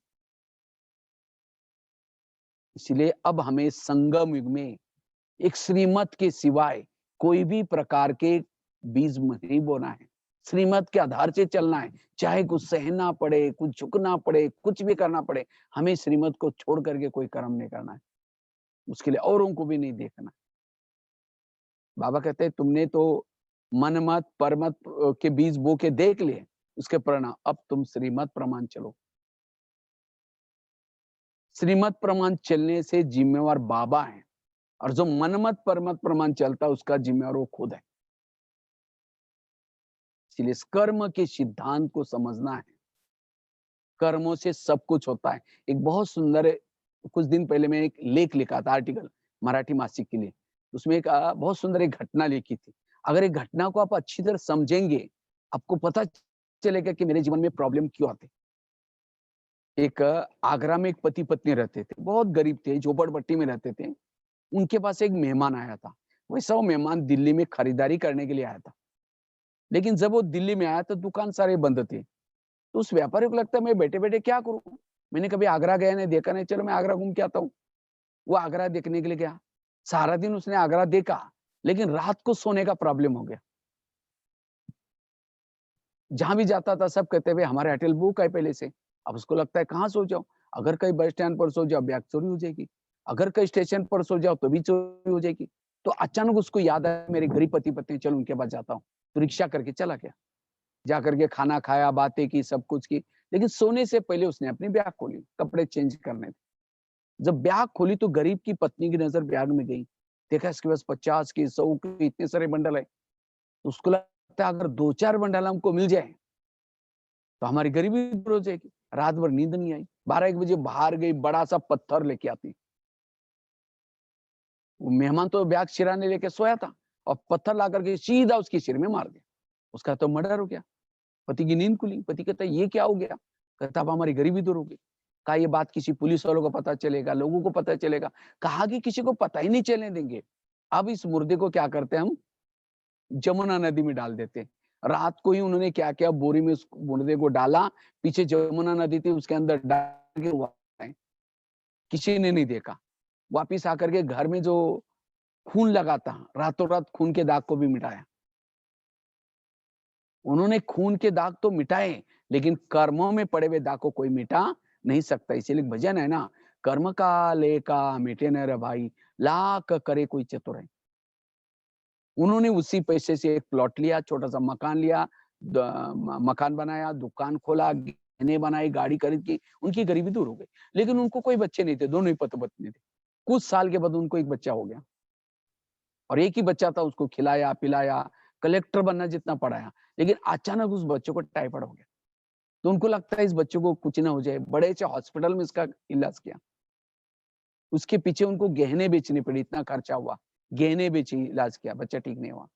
इसलिए अब हमें संगम युग में एक श्रीमत के सिवाय कोई भी प्रकार के बीज नहीं बोना है। श्रीमत के आधार से चलना है, चाहे कुछ सहना पड़े, कुछ झुकना पड़े, कुछ भी करना पड़े, हमें श्रीमत को छोड़ करके कोई कर्म नहीं करना है। उसके लिए औरों को भी नहीं देखना। बाबा कहते हैं तुमने तो मनमत परमत के बीज बो के देख लिए, उसके परिणाम, अब तुम श्रीमत प्रमाण चलो। श्रीमत प्रमाण चलने से जिम्मेवार बाबा है, और जो मनमत परमत प्रमाण चलता है उसका जिम्मेवार वो खुद है। इसलिए इस कर्म के सिद्धांत को समझना है। कर्मों से सब कुछ होता है। एक बहुत सुंदर, कुछ दिन पहले मैं एक लेख लिखा था, आर्टिकल, मराठी मासिक के लिए। उसमें एक बहुत सुंदर एक घटना लिखी थी। अगर एक घटना को आप अच्छी तरह समझेंगे, आपको पता चलेगा कि मेरे जीवन में प्रॉब्लम क्यों आती। एक आगरा में एक पति पत्नी रहते थे, बहुत गरीब थे, झोपड़पट्टी में रहते थे। उनके पास एक मेहमान आया था। वैसा वो मेहमान दिल्ली में खरीदारी करने के लिए आया था। लेकिन जब वो दिल्ली में आया तो दुकान सारे बंद थे। तो उस व्यापारी को लगता है मैं बैठे-बैठे क्या करूँ? मैंने कभी आगरा गया नहीं, देखा नहीं, चलो मैं आगरा घूम के आता हूँ। वो आगरा देखने के लिए गया। सारा दिन उसने आगरा देखा, लेकिन रात को सोने का प्रॉब्लम हो गया। जहाँ भी जाता था सब कहते भाई हमारे होटल बुक है पहले से। अब उसको लगता है कहाँ सो जाऊँ? अगर कहीं बस स्टैंड पर सो जाओ बैग चोरी हो जाएगी। अगर कहीं स्टेशन पर सो जाओ तो भी चोरी हो जाएगी। तो अचानक उसको याद आया मेरे गरीब पति-पत्नी, चलो उनके पास जाता हूँ। तो रिक्शा करके चला गया। जाकर के खाना खाया, बातें की, सब कुछ की। लेकिन सोने से पहले उसने अपनी बैग खोली, कपड़े चेंज करने थे। जब बैग खोली तो गरीब की पत्नी की नज़र बैग में गई। देखा इसके पास 50 की, 100 की इतने सारे बंडल है। तो उसको लगता है अगर 2-4 बंडल हमको मिल जाए तो हमारी गरीबी दूर हो जाएगी। रात भर नींद नहीं आई। 12-1 बजे बाहर गई, बड़ा-सा पत्थर लेके आती। वो मेहमान तो बैग सिराने लेके सोया था और पत्थर ला करके सीधा उसके सिर में मार दिया। उसका तो मर्डर हो गया। पति की नींद खुली। पति कहता है ये क्या हो गया? कहता अब हमारी गरीबी दूर हो गई। कहा ये बात किसी पुलिस वालों को पता चलेगा, लोगों को पता चलेगा। कहा कि किसी को पता ही नहीं चलने देंगे। अब इस मुर्दे को क्या करते हैं हम, जमुना नदी में डाल देते हैं। रात को ही उन्होंने क्या किया, बोरी में उस मुर्दे को डाला, पीछे जमुना नदी थी उसके अंदर डाल के वापस आए। किसी ने नहीं देखा। वापिस आकर के घर में जो खून लगा था, रातों रात खून के दाग को भी मिटाया। उन्होंने खून के दाग तो मिटाए, लेकिन कर्मों में पड़े हुए दाग को कोई मिटा नहीं सकता। इसीलिए एक भजन है ना, कर्म का लेका मिटे न रे भाई, लाख करे कोई चतुर है। उन्होंने उसी पैसे से एक प्लॉट लिया, छोटा-सा मकान लिया, मकान बनाया, दुकान खोला, गहने बनाए, गाड़ी खरीद की, उनकी गरीबी दूर हो गई। लेकिन उनको कोई बच्चे नहीं थे, दोनों ही पति-पत्नी थे। कुछ साल के बाद उनको एक बच्चा हो गया, और एक ही बच्चा था, उसको खिलाया-पिलाया, कलेक्टर बनना जितना पढ़ाया। लेकिन अचानक उस बच्चे को टाइफाइड हो गया। तो उनको लगता है इस बच्चे को कुछ ना हो जाए, बड़े से हॉस्पिटल में इसका इलाज किया। उसके पीछे उनको गहने बेचने पड़े, इतना खर्चा हुआ। गहने बेची, इलाज किया, बच्चा ठीक नहीं हुआ।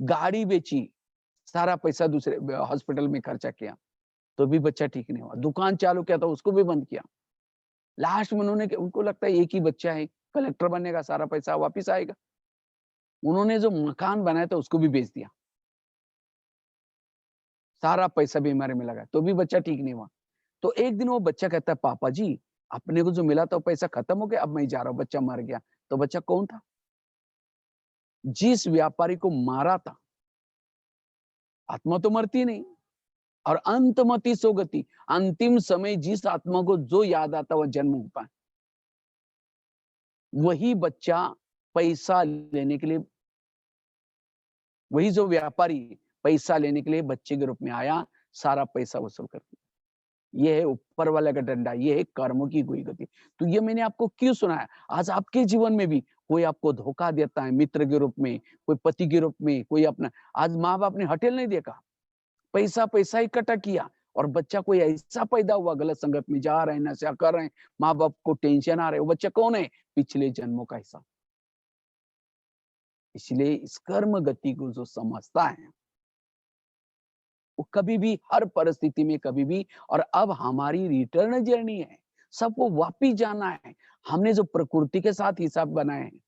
गाड़ी बेची, सारा पैसा दूसरे हॉस्पिटल में खर्चा किया, तो भी बच्चा ठीक नहीं हुआ। दुकान चालू किया था, उसको भी बंद किया। लास्ट में उनको लगता है एक ही बच्चा है, कलेक्टर बनेगा, सारा पैसा वापिस आएगा। उन्होंने जो मकान बनाया था उसको भी बेच दिया। सारा पैसा बीमारी में लगा, तो भी बच्चा ठीक नहीं हुआ। तो एक दिन वो बच्चा कहता है, पापा जी, अपने को जो मिला था वो पैसा खत्म हो गया, अब मैं जा रहा हूँ, बच्चा मर गया। तो बच्चा कौन था? जिस व्यापारी को मारा था। आत्मा तो मरती नहीं, और अंतमति सो गति, अंतिम समय जिस आत्मा को जो याद आता वह जन्म होता है। वही बच्चा पैसा लेने के लिए, वही जो व्यापारी पैसा लेने के लिए बच्चे के रूप में आया, सारा पैसा वसूल कर दिया। ये है ऊपर वाले का डंडा, ये है कर्मों की कोई गति। तो ये मैंने आपको क्यों सुनाया? आज आपके जीवन में भी कोई आपको धोखा देता है, मित्र के रूप में, कोई पति के रूप में, कोई अपना, आज माँ-बाप ने हॉटेल नहीं देखा, पैसा इकट्ठा किया, और बच्चा कोई ऐसा पैदा हुआ, गलत संगत में जा रहे हैं, नशा कर रहे हैं, माँ-बाप को टेंशन आ रहा है, वो बच्चा कौन है? पिछले जन्मों का हिसाब। इसलिए इस कर्म गति को जो समझता है, वो कभी भी, हर परिस्थिति में कभी भी, और अब हमारी रिटर्न जर्नी है, सबको वापिस जाना है। हमने जो प्रकृति के साथ हिसाब बनाए हैं,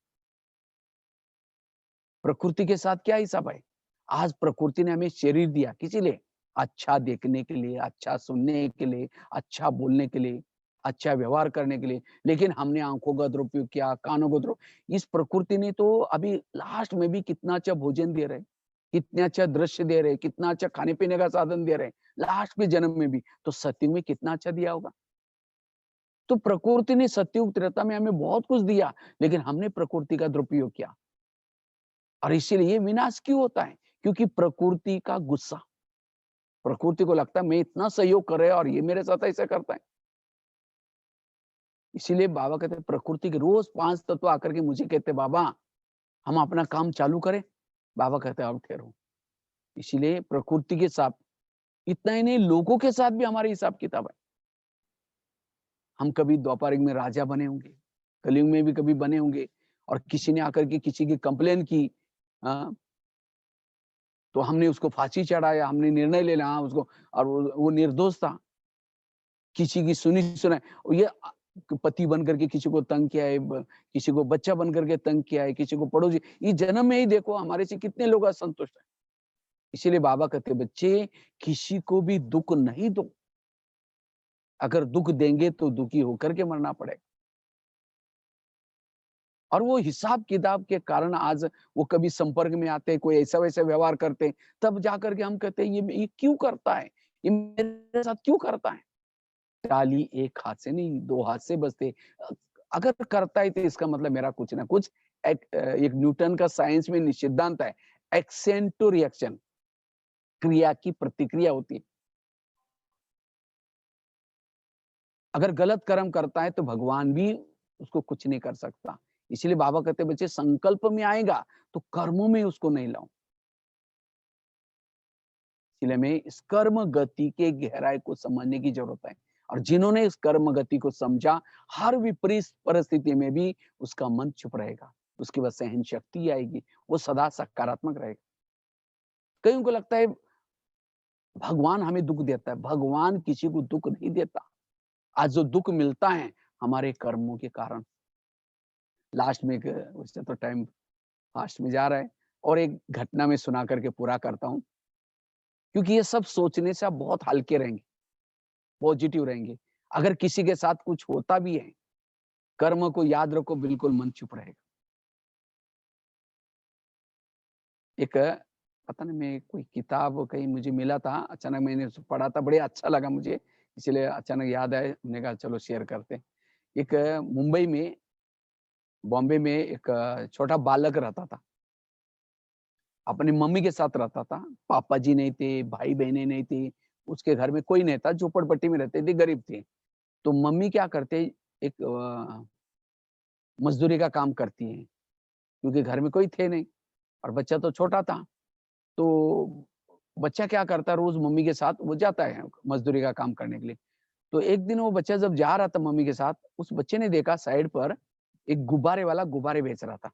प्रकृति के साथ क्या हिसाब है? आज प्रकृति ने हमें शरीर दिया, किसी लिए? अच्छा देखने के लिए, अच्छा सुनने के लिए, अच्छा बोलने के लिए, अच्छा व्यवहार करने के लिए। लेकिन हमने आँखों का दुरुपयोग किया, कानों का इस प्रकृति ने तो अभी लास्ट में भी कितना अच्छा भोजन दे रहे हैं, कितने अच्छा दृश्य दे रहे हैं, कितना अच्छा खाने-पीने का साधन दे रहे हैं, लास्ट के जन्म में भी, तो सत्युग में कितना अच्छा दिया होगा। तो प्रकृति ने सत्युग त्रेता में हमें बहुत कुछ दिया, लेकिन हमने प्रकृति का दुरुपयोग किया। और इसीलिए विनाश क्यों होता है? क्योंकि प्रकृति का गुस्सा, प्रकृति को लगता है मैं इतना सहयोग कर रहा है और ये मेरे साथ ऐसा करता है। इसीलिए बाबा कहते हैं प्रकृति के रोज 5 तत्व आकर के मुझे कहते बाबा हम अपना काम चालू करें। बाबा कहते हैं अब ठहरो। इसीलिए प्रकृति के साथ इतना ही नहीं, लोगों के साथ भी हमारे हिसाब किताब है। हम कभी द्वापर युग में राजा बने होंगे, कलयुग में भी कभी बने होंगे, और किसी ने आकर के किसी की कंप्लेन की, तो हमने उसको फांसी चढ़ाया, हमने निर्णय ले लिया उसको, और वो निर्दोष था, किसी की सुनी सुनाई। ये पति बन करके किसी को तंग किया है, किसी को बच्चा बन करके तंग किया है, किसी को पड़ोसी, ये जन्म में ही देखो हमारे से कितने लोग असंतुष्ट है। इसीलिए बाबा कहते बच्चे किसी को भी दुख नहीं दो, अगर दुख देंगे तो दुखी होकर के मरना पड़ेगा। और वो हिसाब किताब के कारण आज वो कभी संपर्क में आते हैं, कोई ऐसा वैसा व्यवहार करते हैं, तब जाकर के हम कहते हैं ये क्यों करता है, ये मेरे साथ क्यों करता है। ताली एक हाथ से नहीं, 2 हाथ से बजते। अगर करता है तो इसका मतलब मेरा कुछ ना कुछ एक न्यूटन का साइंस में सिद्धांत है, एक्शन टू रिएक्शन, क्रिया की प्रतिक्रिया होती है। अगर गलत कर्म करता है तो भगवान भी उसको कुछ नहीं कर सकता। इसलिए बाबा कहते बच्चे संकल्प में आएगा तो कर्मों में उसको नहीं लाओ। इसलिए में इस कर्म गति के गहराई को समझने की जरूरत है, और जिन्होंने इस कर्म गति को समझा, हर विपरीत परिस्थिति में भी उसका मन चुप रहेगा, उसकी बस सहन शक्ति आएगी, वो सदा सकारात्मक रहेगा। कईयों को लगता है भगवान हमें दुख देता है, भगवान किसी को दुख नहीं देता। आज जो दुख मिलता है हमारे कर्मों के कारण। लास्ट में वैसे तो टाइम फास्ट में जा रहा है, और एक घटना में सुना करके पूरा करता हूँ, क्योंकि ये सब सोचने से आप बहुत हल्के रहेंगे, पॉजिटिव रहेंगे। अगर किसी के साथ कुछ होता भी है, कर्म को याद रखो, बिल्कुल मन चुप रहेगा। एक पता नहीं, मैं कोई किताब कहीं मुझे मिला था, अचानक मैंने पढ़ा था, बड़े अच्छा लगा मुझे, इसलिए अचानक याद आया, मैंने कहा चलो शेयर करते हैं। एक मुंबई में, बॉम्बे में एक छोटा बालक रहता था, अपनी मम्मी के साथ रहता था। पापा जी नहीं थे, भाई बहनें नहीं थी, उसके घर में कोई नहीं था, झोपड़पट्टी में रहते थे, गरीब थे। तो मम्मी क्या करते, एक मजदूरी का काम करती हैं, क्योंकि घर में कोई थे नहीं और बच्चा तो छोटा था। तो बच्चा क्या करता, रोज मम्मी के साथ वो जाता है मजदूरी का काम करने के लिए। तो एक दिन वो बच्चा जब जा रहा था मम्मी के साथ, उस बच्चे ने देखा साइड पर एक गुब्बारे वाला गुब्बारे बेच रहा था।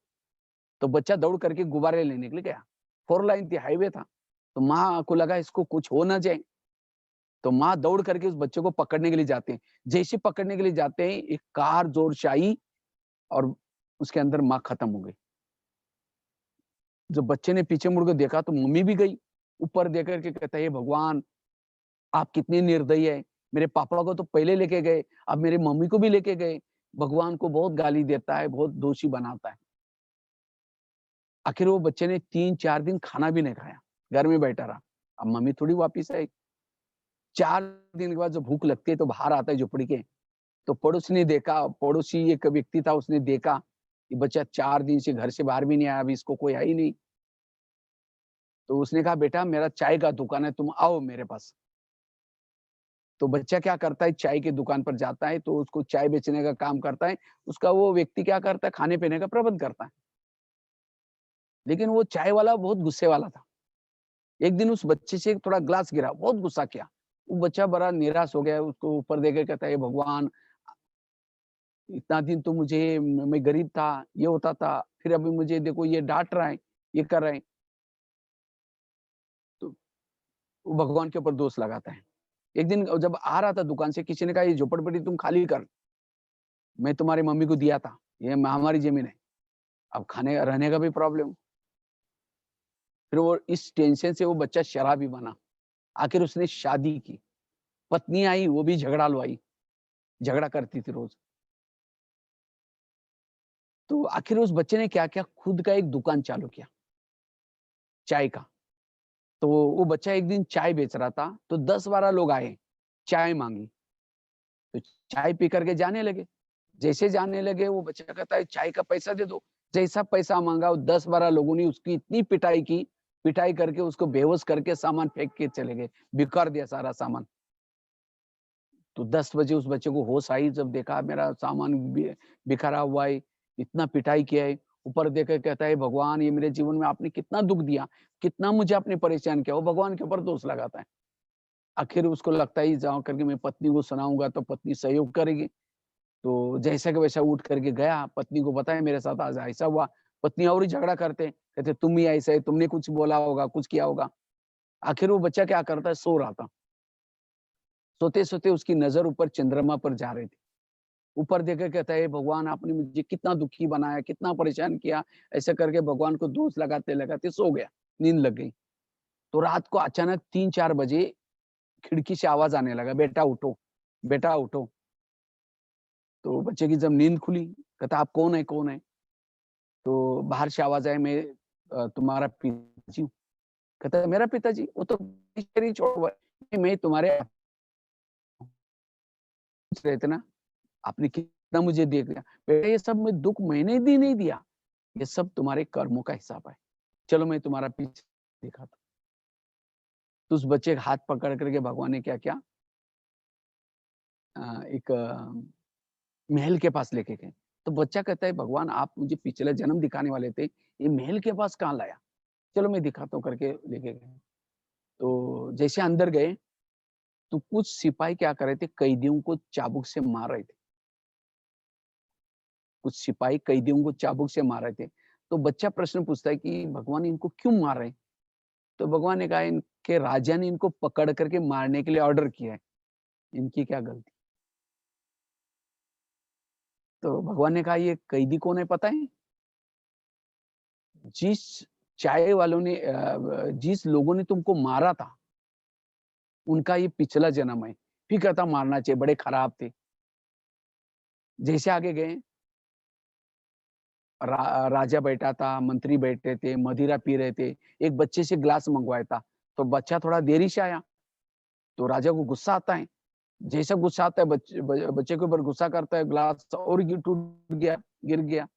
तो बच्चा दौड़ करके गुब्बारे लेने के लिए गया। 4 लाइन थी, हाईवे था। तो माँ को लगा इसको कुछ हो ना जाए, तो माँ दौड़ करके उस बच्चे को पकड़ने के लिए जाते हैं। जैसे पकड़ने के लिए जाते हैं, एक कार जोर से आई और उसके अंदर माँ खत्म हो गई। जब बच्चे ने पीछे मुड़ के देखा तो मम्मी भी गई। ऊपर देख करके कहता है, हे भगवान, आप कितने निर्दयी है, मेरे पापा को तो पहले लेके गए, अब मेरी मम्मी को भी लेके गए। भगवान को बहुत गाली देता है, बहुत दोषी बनाता है। आखिर वो बच्चे ने 3-4 दिन खाना भी नहीं खाया, घर में बैठा रहा। अब मम्मी थोड़ी वापिस आई। 4 दिन के बाद जब भूख लगती है तो बाहर आता है झोपड़ी के। तो पड़ोसी ने देखा, पड़ोसी एक व्यक्ति था, उसने देखा कि बच्चा 4 दिन से घर से बाहर भी नहीं आया, अभी इसको कोई है ही नहीं। तो उसने कहा, बेटा मेरा चाय का दुकान है, तुम आओ मेरे पास। तो बच्चा क्या करता है, चाय की दुकान पर जाता है, तो उसको चाय बेचने का काम करता है। उसका वो व्यक्ति क्या करता है, खाने पीने का प्रबंध करता है। लेकिन वो चाय वाला बहुत गुस्से वाला था। एक दिन उस बच्चे से थोड़ा ग्लास गिरा, बहुत गुस्सा किया। वो बच्चा बड़ा निराश हो गया, उसको ऊपर देख के कहता है, भगवान, इतना दिन तो मुझे, मैं गरीब था, ये होता था, फिर अभी मुझे देखो ये डांट रहा है, ये कर रहे हैं। तो वो भगवान के ऊपर दोष लगाता है। एक दिन जब आ रहा था दुकान से, किसी ने कहा, ये झोपड़पट्टी तुम खाली कर, मैं तुम्हारी मम्मी को दिया था, ये हमारी जमीन है, अब खाने रहने का भी प्रॉब्लम। फिर वो इस टेंशन से वो बच्चा शराबी बना। आखिर उसने शादी की, पत्नी आई, वो भी झगड़ालू आई, झगड़ा करती थी रोज। तो आखिर उस बच्चे ने क्या किया, खुद का एक दुकान चालू किया, चाय का। तो वो बच्चा एक दिन चाय बेच रहा था, तो 10-12 लोग आए, चाय मांगी। तो चाय पी करके जाने लगे। जैसे जाने लगे, वो बच्चा कहता है, चाय का पैसा दे दो। जैसा पैसा मांगा, वो 10-12 लोगों ने उसकी इतनी पिटाई की, पिटाई करके उसको बेहोश करके सामान फेंक के चले गए, बिखर दिया सारा सामान। तो 10 बजे उस बच्चे को होश आई, जब देखा मेरा सामान बिखरा हुआ है, इतना पिटाई किया है, ऊपर देख के कहता है भगवान ये मेरे जीवन में आपने कितना दुख दिया, कितना मुझे आपने परेशान किया। वो भगवान के ऊपर दोष लगाता है। आखिर उसको लगता है जाओ करके मैं पत्नी को सुनाऊंगा तो पत्नी सहयोग करेगी। तो जैसा कि वैसा उठ करके गया, पत्नी को बताया मेरे साथ आज ऐसा हुआ। पत्नी और ही झगड़ा करते, कहते तुम ही ऐसे है, तुमने कुछ बोला होगा, कुछ किया होगा। आखिर वो बच्चा क्या करता है, सो रहा था। सोते-सोते उसकी नज़र ऊपर चंद्रमा पर जा रही थी। ऊपर देख के कहता है, "हे भगवान आपने मुझे कितना दुखी बनाया, कितना परेशान किया।" ऐसे करके भगवान को दोष लगाते-लगाते सो गया, नींद लग गई। तो रात को अचानक 3-4 बजे खिड़की से आवाज़ आने लगा, "बेटा उठो, बेटा उठो।" तो बच्चे की जब नींद खुली, कहता, "आप कौन है, कौन है?" तो बाहर से आवाज़ आई, "मैं तुम्हारा पिताजी हूँ।" कहता है, "मेरा पिताजी? वो तो शरीर छोड़ा हुआ है।" "नहीं, मैं तुम्हारे पूछ रहे थे ना, आपने कितना मुझे दे दिया। बेटा ये सब मैं दुःख मैंने दी नहीं दिया, ये सब तुम्हारे कर्मों का हिसाब है। चलो मैं तुम्हारा पीछे दिखाता हूँ।" तो उस बच्चे का हाथ पकड़ करके भगवान ने क्या किया, एक महल के पास लेके गए। तो बच्चा कहता है, "भगवान आप मुझे पिछला जन्म दिखाने वाले थे, ये महल के पास कहाँ लाया? चलो मैं दिखाता हूँ" करके लेके गए। तो जैसे अंदर गए, तो कुछ सिपाही क्या कर रहे थे, कैदियों को चाबुक से मार रहे थे। कुछ सिपाही कैदियों को चाबुक से मार रहे थे। तो बच्चा प्रश्न पूछता है कि भगवान इनको क्यों मार रहे हैं? तो भगवान ने कहा इनके राजा ने इनको पकड़ करके मारने के लिए ऑर्डर किया है। इनकी क्या गलती? तो भगवान ने कहा ये कैदी कौन है पता है? जिस चाय वालों ने जिस लोगों ने तुमको मारा था, उनका ये पिछला जन्म है। फिर कहता मारना चाहिए, बड़े खराब थे। जैसे आगे गए, राजा बैठा था, मंत्री बैठे थे, मदिरा पी रहे थे। एक बच्चे से ग्लास मंगवाया था, तो बच्चा थोड़ा देरी से आया, तो राजा को गुस्सा आता है। जैसा गुस्सा आता है, बच्चे के ऊपर गुस्सा करता है, ग्लास और टूट गया, गिर गया।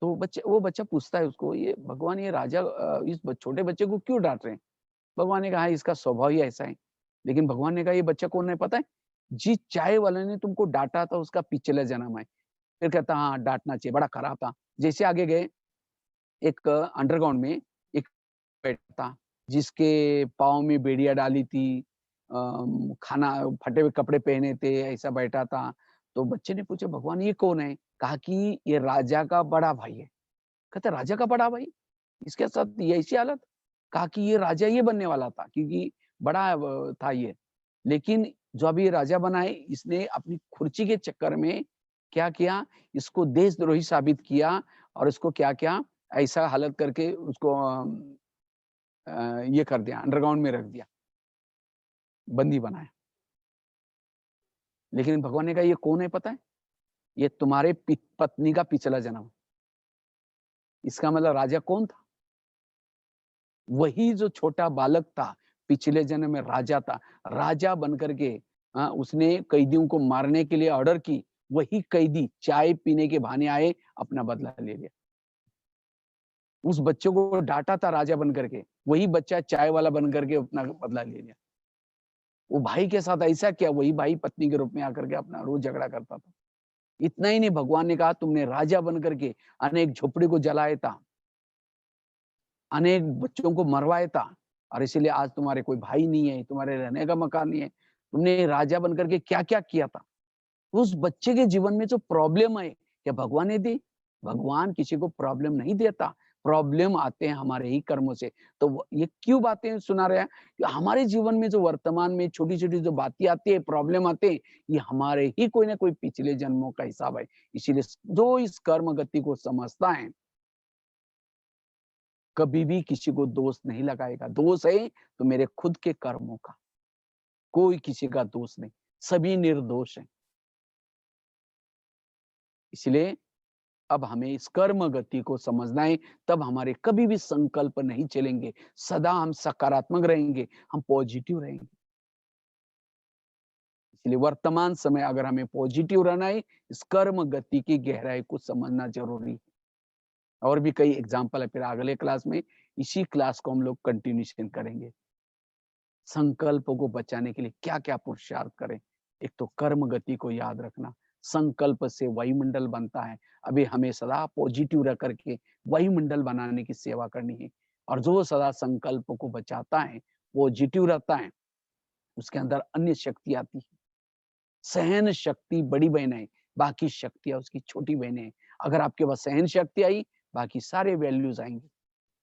तो वो बच्चा पूछता है उसको, ये भगवान ये राजा इस छोटे बच्चे को क्यों डांट रहे हैं? भगवान ने कहा, "हाँ, इसका स्वभाव ही ऐसा है।" लेकिन भगवान ने कहा, "ये बच्चा कौन है पता है? जिस चाय वाले ने तुमको डांटा था, उसका पिछला जन्म है।" फिर कहता, "हाँ, डांटना चाहिए, बड़ा खराब था।" जैसे आगे गए, एक अंडरग्राउंड में एक बैठा था, जिसके पाँव में बेड़ियाँ डाली थी, खाना फटे हुए कपड़े पहने थे, ऐसा बैठा था। तो बच्चे ने पूछा, "भगवान ये कौन है?" कहा कि, "ये राजा का बड़ा भाई है।" कहते, "राजा का बड़ा भाई? इसके साथ ये ऐसी हालत?" कहा कि, "ये राजा ये बनने वाला था, क्योंकि बड़ा था ये। लेकिन जो अभी ये राजा बना है, इसने अपनी कुर्सी के चक्कर में क्या किया, इसको देशद्रोही साबित किया और इसको क्या किया, ऐसा हालत करके उसको ये कर दिया, अंडरग्राउंड में रख दिया, बंदी बनाया।" लेकिन भगवान ने कहा, "ये कौन है पता है? ये तुम्हारे पत्नी का पिछला जन्म है।" इसका मतलब राजा कौन था? वही जो छोटा बालक था, पिछले जन्म में राजा था। राजा बन करके उसने कैदियों को मारने के लिए ऑर्डर की। वही कैदी चाय पीने के बहाने आए, अपना बदला ले लिया। उस बच्चे को डांटा था राजा बन करके, वही बच्चा चाय वाला बन करके अपना बदला ले लिया। वो भाई के साथ ऐसा किया, वही भाई पत्नी के रूप में आकर के अपना रोज झगड़ा करता था। इतना ही नहीं, भगवान ने कहा तुमने राजा बन करके अनेक झोपड़ी को जलाया था, अनेक बच्चों को मरवाया था, और इसीलिए आज तुम्हारे कोई भाई नहीं है, तुम्हारे रहने का मकान नहीं है। तुमने राजा बन करके क्या-क्या किया था। उस बच्चे के जीवन में जो प्रॉब्लम है, क्या भगवान ने दी? भगवान किसी को प्रॉब्लम नहीं देता। प्रॉब्लम आते हैं हमारे ही कर्मों से। तो ये क्यों बातें सुना रहे हैं? कि हमारे जीवन में जो वर्तमान में छोटी-छोटी जो बातें आती है, प्रॉब्लम आते हैं, ये हमारे ही कोई ना कोई पिछले जन्मों का हिसाब है। इसीलिए जो इस कर्म गति को समझता है, कभी भी किसी को दोष नहीं लगाएगा। दोष है तो मेरे खुद के कर्मों का, कोई किसी का दोष नहीं, सभी निर्दोष हैं। इसलिए अब हमें इस कर्म गति को समझना है, तब हमारे कभी भी संकल्प नहीं चलेंगे। सदा हम सकारात्मक रहेंगे, हम पॉजिटिव रहेंगे। इसलिए वर्तमान समय अगर हमें पॉजिटिव रहना है, इस कर्म गति की गहराई को समझना ज़रूरी है। और भी कई एग्जाम्पल है, फिर अगले क्लास में इसी क्लास को हम लोग कंटिन्यूशन करेंगे। संकल्पों को बचाने के लिए क्या क्या पुरुषार्थ करें। एक तो कर्म गति को याद रखना, संकल्प से वायुमंडल बनता है। अभी हमें सदा पॉजिटिव रह करके वायुमंडल बनाने की सेवा करनी है। और जो सदा संकल्प को बचाता है, पॉजिटिव रहता है, उसके अंदर अन्य शक्ति आती है। सहन शक्ति बड़ी बहन है, बाकी शक्तियां उसकी छोटी बहनें हैं। अगर आपके पास सहन शक्ति आई, बाकी सारे वैल्यूज आएंगे।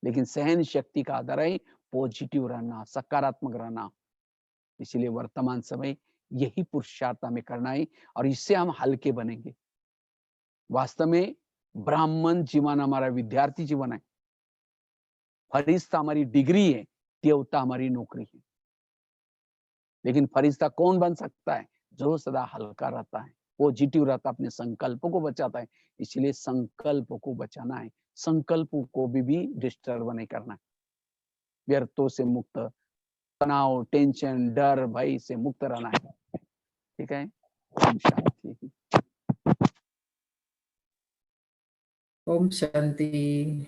लेकिन सहन शक्ति का आधार है पॉजिटिव रहना, सकारात्मक रहना। इसलिए वर्तमान समय यही पुरुषार्थ हमें करना है और इससे हम हल्के बनेंगे। वास्तव में ब्राह्मण जीवन हमारा विद्यार्थी जीवन है, फरिश्ता हमारी डिग्री है, देवता हमारी नौकरी है। लेकिन फरिश्ता कौन बन सकता है? जो सदा हल्का रहता है, पॉजिटिव रहता है, अपने संकल्पों को बचाता है। इसलिए संकल्प को बचाना है, संकल्पों को भी डिस्टर्ब नहीं करना है। व्यर्थों से मुक्त, तनाव, टेंशन, डर, भय से मुक्त रहना है। ठीक है, ओम शांति। ओम शांति।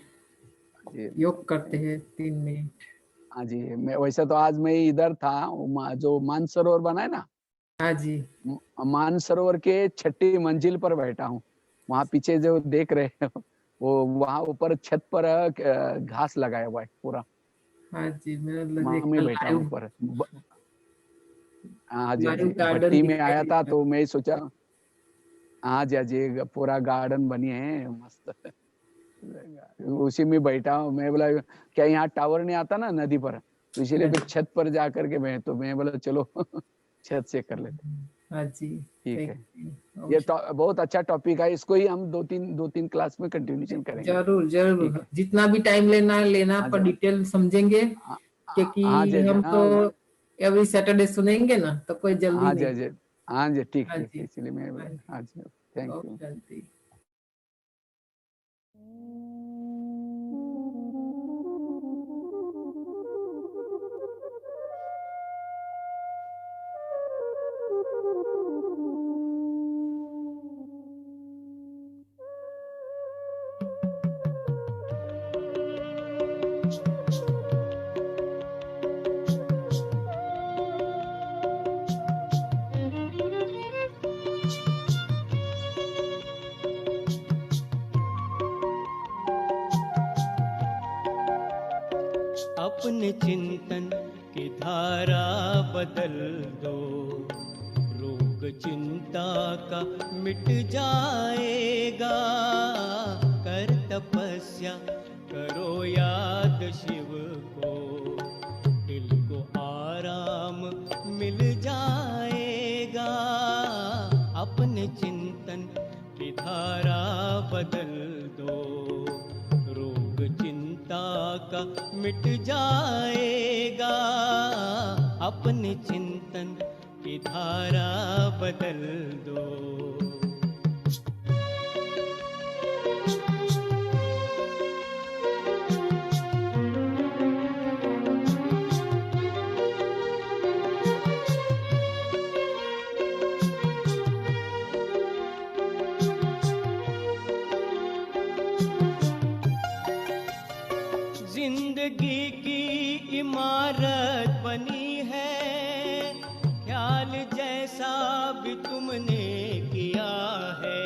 योग करते हैं 3 मिनट। हाँ जी, मैं वैसे तो आज मैं इधर था, जो मानसरोवर बना है ना, हाँ जी, मानसरोवर के 6ठी मंजिल पर बैठा हूँ। वहाँ पीछे जो देख रहे हो, वो वहाँ ऊपर छत पर घास लगाया हुआ है पूरा। हाँ जी, मैं वहाँ मैं बैठा हूँ ऊपर। हाँ जी, हाँ जी, गार्डन भट्टी में दिखाई आया था देता। तो मैं सोचा, हाँ जी, हाँ जी, पूरा गार्डन बनी है मस्त। उसी में बैठा हूँ। मैं बोला क्या यहाँ टावर नहीं आता ना नदी पर, तो इसीलिए फिर छत पर जा करके तो मैं बोला चलो छत से कर लेते। हाँ जी, ठीक है, ओम ये बहुत अच्छा टॉपिक है। इसको ही हम दो तीन क्लास में कंटिन्यूशन करेंगे। जरूर ठीक जरूर, है, जितना भी टाइम लेना हाँ जी, पर डिटेल समझेंगे, हाँ हाँ जी, क्योंकि हम तो एवरी सैटरडे सुनेंगे ना, तो कोई जल्दी हाँ जी, नहीं। हाँ जी, हाँ जी, ठीक हाँ ठीक, जी, इसलिए मैं हाँ बोला। जी, हाँ जी, थैंक ओम यू। शांति। अपने चिंतन की धारा बदल दो, रोग चिंता का मिट जाएगा। कर तपस्या करो याद शिव को, दिल को आराम मिल जाएगा। अपने चिंतन की धारा बदल दो, रोग चिंता का मिट जाएगा। अपने चिंतन की धारा बदल दो। जिंदगी की इमारत बनी है, ख्याल जैसा भी तुमने किया है।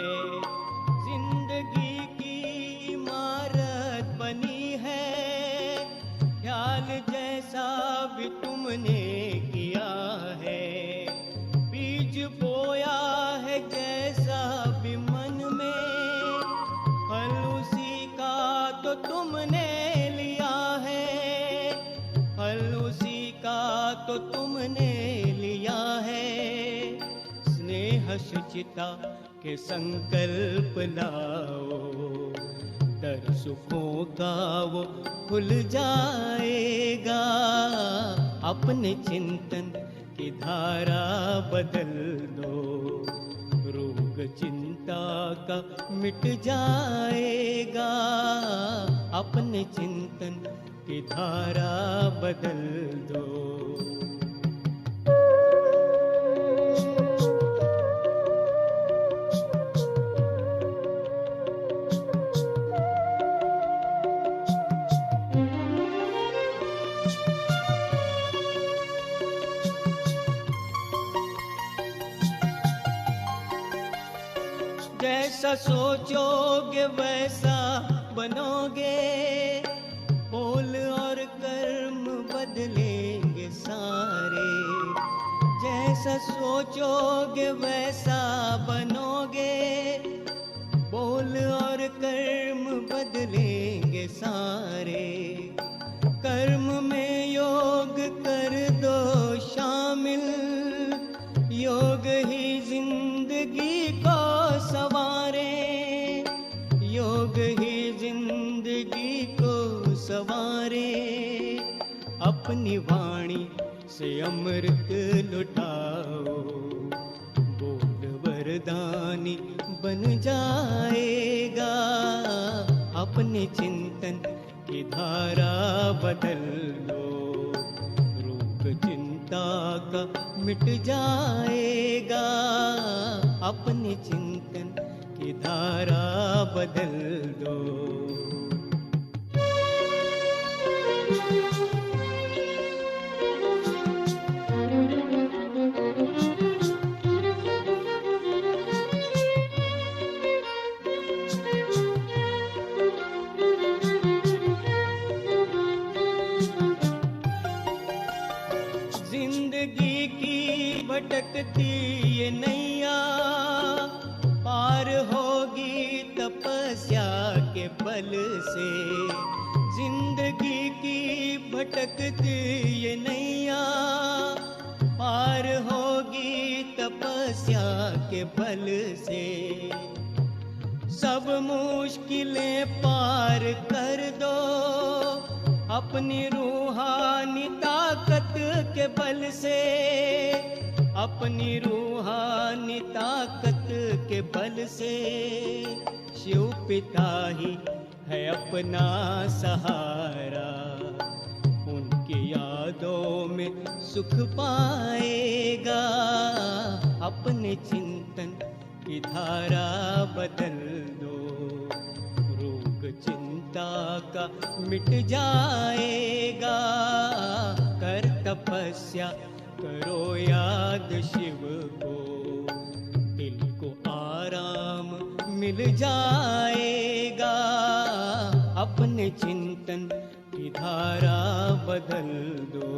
जिंदगी की इमारत बनी है, ख्याल जैसा भी तुमने किया है। बीज बोया है जैसा भी मन में, फल उसी का तो तुमने लिया है। फल उसी का तो तुमने लिया है। स्नेह शुचिता के संकल्प लाओ, दर सुखों का वो खुल जाएगा। अपने चिंतन की धारा बदल दो, रोग चिंता का मिट जाएगा। अपने चिंतन की धारा बदल दो। जैसा सोचोगे वैसा बनोगे, बोल और कर्म बदलेंगे सारे। जैसा सोचोगे वैसा बनोगे, बोल और कर्म बदलेंगे सारे। कर्म में योग कर दो शामिल, योग ही जिंदगी को सवारे, योग ही जिंदगी को सवारे। अपनी वाणी से अमृत लुटाओ, बोल वरदानी बन जाएगा। अपने चिंतन की धारा बदल दो, रोग चिंता का मिट जाएगा। अपने चिंतन की धारा बदल दो। जिंदगी की भटकती ये नैया पार होगी तपस्या के बल से। जिंदगी की भटकती ये नैया पार होगी तपस्या के बल से। सब मुश्किलें पार कर दो अपनी रूहानी ताकत के बल से। अपनी रूहानी ताकत के बल से। शिव पिता ही है अपना सहारा, उनकी यादों में सुख पाएगा। अपने चिंतन की धारा बदल दो, रोग चिंता का मिट जाएगा। कर तपस्या करो याद शिव को, दिल को आराम मिल जाएगा। अपने चिंतन की धारा बदल दो।